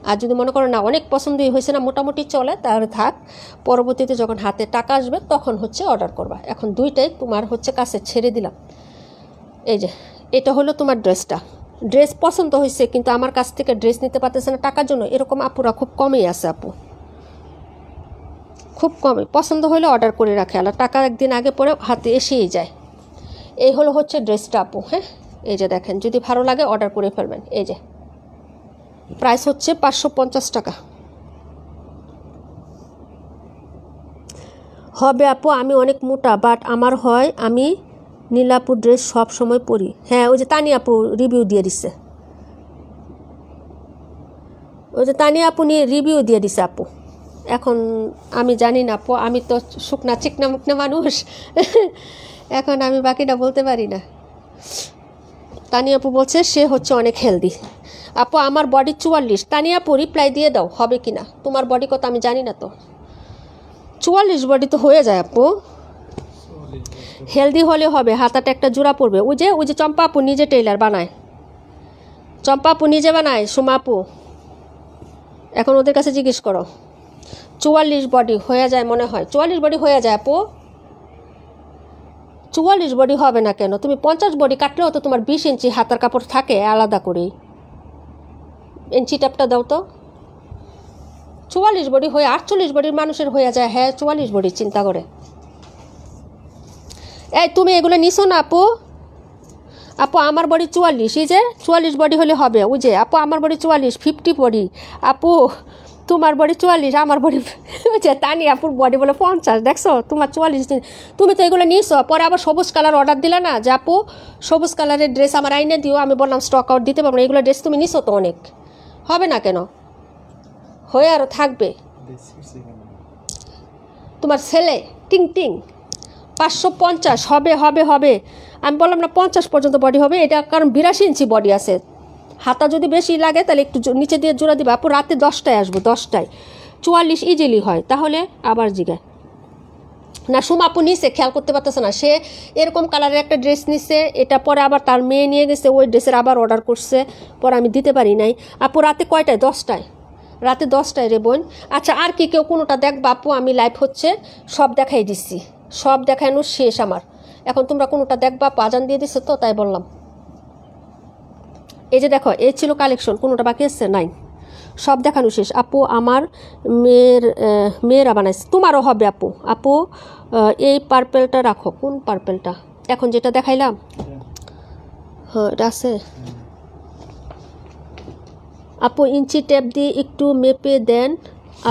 আর যদি মনে করো না অনেক পছন্দই হয়েছে না, মোটামুটি চলে, তাহলে থাক, পরবর্তীতে যখন হাতে টাকা আসবে তখন হচ্ছে অর্ডার করবা। এখন দুইটাই তোমার হচ্ছে কাছে ছেড়ে দিলাম। এই যে এটা হলো তোমার ড্রেসটা, ড্রেস পছন্দ হয়েছে কিন্তু আমার কাছ থেকে ড্রেস নিতে পারতেছে না টাকার জন্য, এরকম আপুরা খুব কমই আছে আপু, খুব কমই। পছন্দ হলে অর্ডার করে রাখে, আর টাকা একদিন আগে পরে হাতে এসেই যায়। এই হলো হচ্ছে ড্রেসটা আপু। হ্যাঁ, এই যে দেখেন, যদি ভালো লাগে অর্ডার করে ফেলবেন। এই যে প্রাইস হচ্ছে 550 টাকা। হবে আপু, আমি অনেক মোটা, বাট আমার হয়, আমি নীলাপু ড্রেস সব সময় পরি। হ্যাঁ, ওই যে তানি আপু রিভিউ দিয়ে দিচ্ছে, ওই যে তানি আপু নিয়ে রিভিউ দিয়ে দিছে আপু। এখন আমি জানি না আপু, আমি তো শুকনা চিকনা মুকনা মানুষ, এখন আমি বাকিটা বলতে পারি না। তানি আপু বলছে সে হচ্ছে অনেক হেলদি। আপু আমার বডি 44। তানি আপু রিপ্লাই দিয়ে দাও, হবে কি না, তোমার বডি কত আমি জানি না তো। 44 বডি তো হয়ে যায় আপু, হেলদি হলে হবে, হাতাটা একটা জোড়া পড়বে। ওই যে চম্পা আপু নিজে টেইলার বানায়, চম্পা আপু নিজে বানায়, সুমা আপু, এখন ওদের কাছে জিজ্ঞেস করো। 44 বডি হয়ে যায় মনে হয়, 44 বডি হয়ে যায় আপু। 44 বডি হবে না কেন? তুমি 50 বডি কাটলেও তো তোমার 20 ইঞ্চি হাতার কাপড় থাকে আলাদা করেই। ইঞ্চি ট্যাপটা দাও তো। 44 বডি হয়ে 48 বডির মানুষের হয়ে যায়। হ্যাঁ 44 বডি চিন্তা করে। এই তুমি এগুলো নিছো না আপু? আপু আমার বডি 44, এই যে 44 বডি হলে হবে। ওই যে আপু আমার বডি 44, 50 বডি। আপু তোমার বডি 44, আমার বডি ওই যে তানি আপুর বডি বলে 50। দেখছো তোমার 44 দিন। তুমি তো এগুলো নিয়েছো, পরে আবার সবুজ কালার অর্ডার দিলে না যে আপু সবুজ কালারের ড্রেস আমার আইনে দিও। আমি বললাম স্টক আউট দিতে পারবো না। এগুলো ড্রেস তুমি নিছো তো অনেক, হবে না কেন? হয়ে আরও থাকবে। তোমার ছেলে টিং টিং 550 হবে হবে হবে। আমি বললাম না 50 পর্যন্ত বডি হবে, এটা কারণ 82 ইঞ্চি বডি আছে। হাতা যদি বেশি লাগে তাহলে একটু নিচে দিয়ে জোড়া দিবা। আপু রাতে 10টায় আসবো, 10টায় 44 ইজিলি হয়। তাহলে আবার জিগায় না, সুমা আপু নিছে, খেয়াল করতে পারতেছে না। সে এরকম কালারের একটা ড্রেস নিছে, এটা পরে আবার তার মেয়ে নিয়ে গেছে, ওই ড্রেসের আবার অর্ডার করছে, পরে আমি দিতে পারি নাই। আপু রাতে কয়টায়? 10টায়। রাতে 10টায় রে বোন। আচ্ছা আর কি কেউ কোনোটা দেখবা আপু? আমি লাইভ হচ্ছে সব দেখাই দিচ্ছি, সব দেখানো শেষ আমার। এখন তোমরা কোনোটা দেখবা? আজান দিয়ে দিচ্ছে তো তাই বললাম। এই যে দেখো, এই ছিল কালেকশন, কোনোটা বাকি আছে? নাই, সব দেখানো শেষ। আপু আমার মেয়েরা বানাইছে, তোমারও হবে আপু। আপু এই পার্পেলটা রাখো। কোন পার্পেলটা? এখন যেটা দেখাইলাম, হ্যাঁ এটা আছে। আপু ইঞ্চি ট্যাপ দিয়ে একটু মেপে দেন।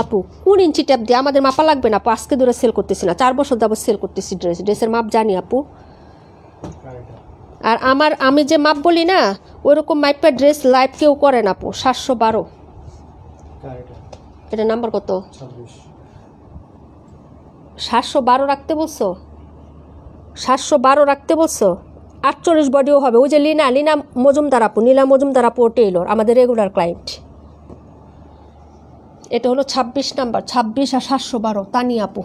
আপু কোন ইঞ্চি ট্যাপ দিয়ে? আমাদের মাপা লাগবে না আপু, আজকে ধরে সেল করতেছি না, 4 বছর যাবত সেল করতেছি ড্রেসের মাপ জানি আপু। আর আমি যে মাপ বলি না, ওইরকম মাইপের ড্রেস লাইভ কেউ করে না আপু। 712। এটা নাম্বার কত? 712 রাখতে বলছো? 712 রাখতে বলছো? 48 বডিও হবে। ওই যে লীনা মজুমদার আপু, নীলা মজুমদার আপু টেইলর, আমাদের রেগুলার ক্লায়েন্ট। এটা হলো 26 নাম্বার, 26 আর 712 তানি আপু।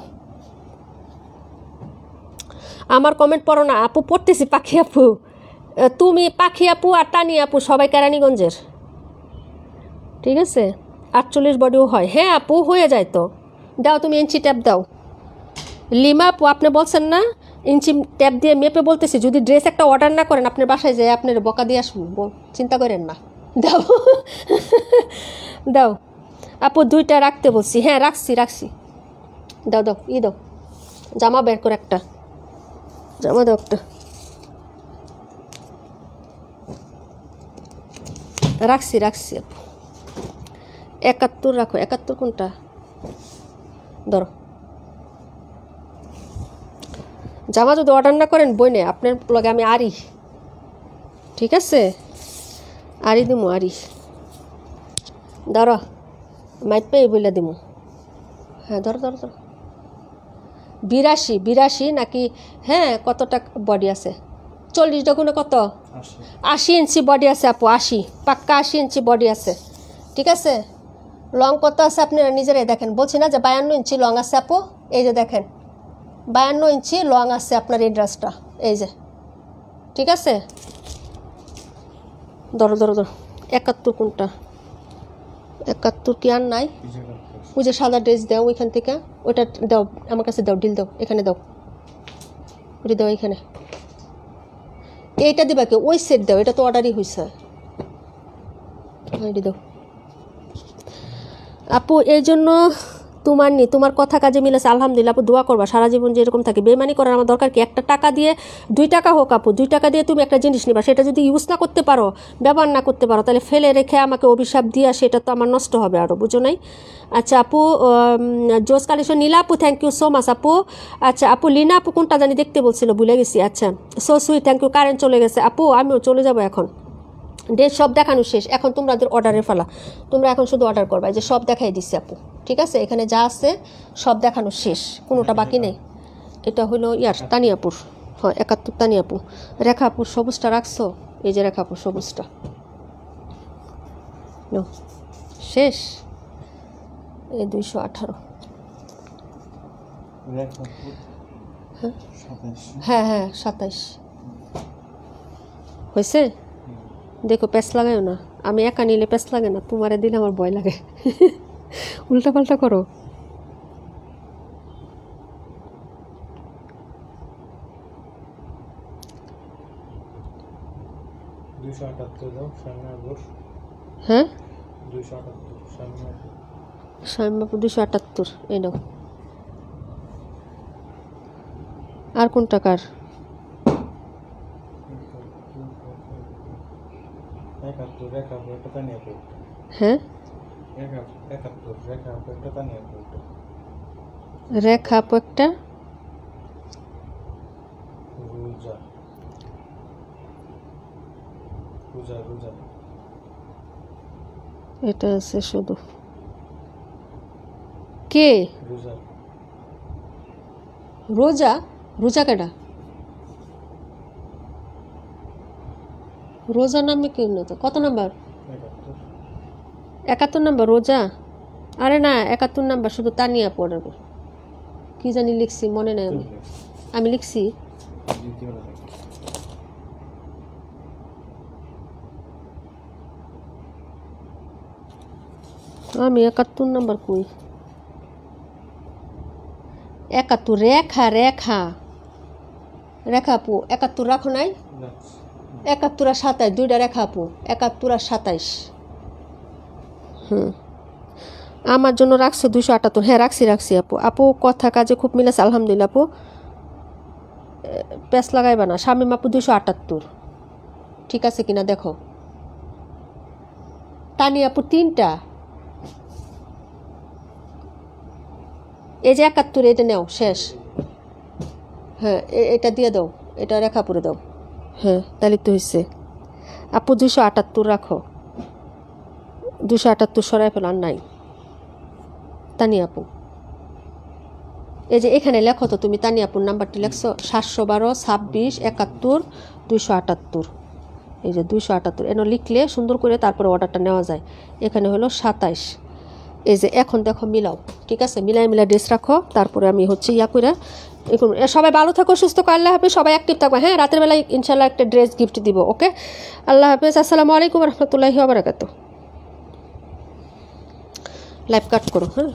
আমার কমেন্ট পড়ো না আপু? পড়তেছি পাখি আপু। তুমি পাখি আপু আর তানি আপু সবাই কেরানীগঞ্জের, ঠিক আছে। 48 বডিও হয়। হ্যাঁ আপু হয়ে যায় তো। দাও তুমি ইঞ্চি ট্যাপ দাও। লিমা আপু আপনি বলছেন না ইঞ্চি ট্যাপ দিয়ে মেপে বলতেছি, যদি ড্রেস একটা অর্ডার না করেন আপনার বাসায় যায় আপনার বকা দিয়ে আসুন, চিন্তা করেন না। দাও দাও আপু, 2টা রাখতে বলছি। হ্যাঁ রাখছি। দাও দাও দাও, জামা বের করে একটা, জামা দাও একটা। রাখছি আপু। 71 রাখো। 71 কোনটা? ধরো। জামা যদি অর্ডার না করেন বইনে আপনার লগে আমি আরি, ঠিক আছে, আরি দিমু, আরি ধরো, মাইপে বলে দিমু। হ্যাঁ ধরো 82 নাকি? হ্যাঁ কতটা বডি আছে? 40 গুণে কত? 80 ইঞ্চি বডি আছে আপু। 80 পাক্কা 80 ইঞ্চি বডি আছে, ঠিক আছে। লং কত আছে আপনারা নিজেরাই দেখেন। বলছি না যে 52 ইঞ্চি লং আছে আপু। এই যে দেখেন 52 ইঞ্চি লং আছে আপনার এই ড্রেসটা, এই যে, ঠিক আছে। ধরো 71 কোনটা? 71 কি আর নাই? ওই যে সাদা ড্রেস দাও ওইখান থেকে, ওইটা দাও আমার কাছে, দাও ডিল দাও, এখানে দাও, ওইটা দাও এখানে। এইটা দিবা কি? ওই সেট দাও, এটা তো অর্ডারই হয়েছে। এইটা দাও আপু। এই জন্য তোমার কথা কাজে মিলেছে, আলহামদুলিল্লাহ আপু। দোয়া করবা সারা জীবন যে এরকম থাকে। বেমানি করার আমার দরকার কি? একটা টাকা দিয়ে 2 টাকা হোক আপু, 2 টাকা দিয়ে তুমি একটা জিনিস নিবা, সেটা যদি ইউজ না করতে পারো, ব্যবহার না করতে পারো, তাহলে ফেলে রেখে আমাকে অভিশাপ দিয়া সেটা তো আমার নষ্ট হবে আরও, বুঝো নাই? আচ্ছা আপু জোস কালেকশন নীলা আপু, থ্যাংক ইউ সো মাচ আপু। আচ্ছা আপু লিনা আপু কোনটা জানি দেখতে বলছিল, ভুলে গেছি। আচ্ছা so sweet, thank you. Current চলে গেছে আপু, আমিও চলে যাবো এখন। ড্রেস সব দেখানো শেষ, এখন তোমাদের অর্ডারের ফেলা। তোমরা এখন শুধু অর্ডার করবা, যে সব দেখাই দিচ্ছি আপু, ঠিক আছে। এখানে যা আছে সব দেখানো শেষ, কোনোটা বাকি নেই। এটা হলো তানিয়াপুর, হ্যাঁ 71 তানিয়াপুর। রেখা আপুর সবুজটা রাখছো? এই যে রেখা আপুর সবুজটা শেষ। এই 218। হ্যাঁ 27 হয়েছে। দেখো প্যাঁচ লাগাইও না, আমি একা নিলে প্যাঁচ লাগে না, তোমারে দিলে আমার ভয় লাগে। উল্টা পাল্টা করো। 278 দাও সামনে বস হ্যাঁ 278 সামনে শামিমাপু 278 এই নাও। আর কোন টাকার? 71 রেখা একটা তানিয়া পড়ো। হ্যাঁ 71 রেখা একটা তানিয়া পড়ো। রেখা আপু একটা রোজা রোজা রোজা এটা আছে শুধু। কে রোজা রোজা? রোজা কেডা? রোজা নামে কেউ না তো। কত নাম্বার? 71 নাম্বার রোজা? আরে না 71 নাম্বার শুধু তানিয়া পড়াবো। কি জানি লিখছি মনে নাই আমি। আমি লিখছি আমি 71 নাম্বার কই? 71 রেখা রেখা রেখা আপু 71 রাখো নাই? 71 আর 27 দুইটা রেখা আপু 71 আর 27। আমার জন্য রাখছে 278। হ্যাঁ রাখছি রাখছি আপু। আপু কথা কাজে খুব মিলেছে আলহামদুলিল্লাহ আপু। প্যাস লাগাইবা না। শামিমাপু 278 ঠিক আছে কিনা দেখো। তানিয়া আপু 3টা। এই যে 71 এটা নাও শেষ। হ্যাঁ এটা দিয়ে দাও, এটা রেখা পুরে দাও। হ্যাঁ তাহলে তো হয়েছে আপু। 278 রাখো। 278 সরাই ফেল আর নাই। তানিয়া আপু এই যে এখানে লেখো তো তুমি তানিয়া আপুর নাম্বারটি লেখছো 712 26 71 278। এই যে 278 এনে লিখলে সুন্দর করে তারপরে অর্ডারটা নেওয়া যায়। এখানে হলো 27। এই যে এখন দেখো মিলাও ঠিক আছে। মিলাই ড্রেস রাখো তারপরে আমি হচ্ছে ইয়া করে এখন। সবাই ভালো থাকো সুস্থ থাকো। আল্লাহ হাফেজ। সবাই অ্যাক্টিভ থাকবে। হ্যাঁ রাতের বেলায় ইনশাল্লাহ একটা ড্রেস গিফট দিব। ওকে আল্লাহ হাফেজ। আসসালামু আলাইকুম রহমতুল্লাহি ওয়া বারাকাতুহু। লাইভ কাট করো। হ্যাঁ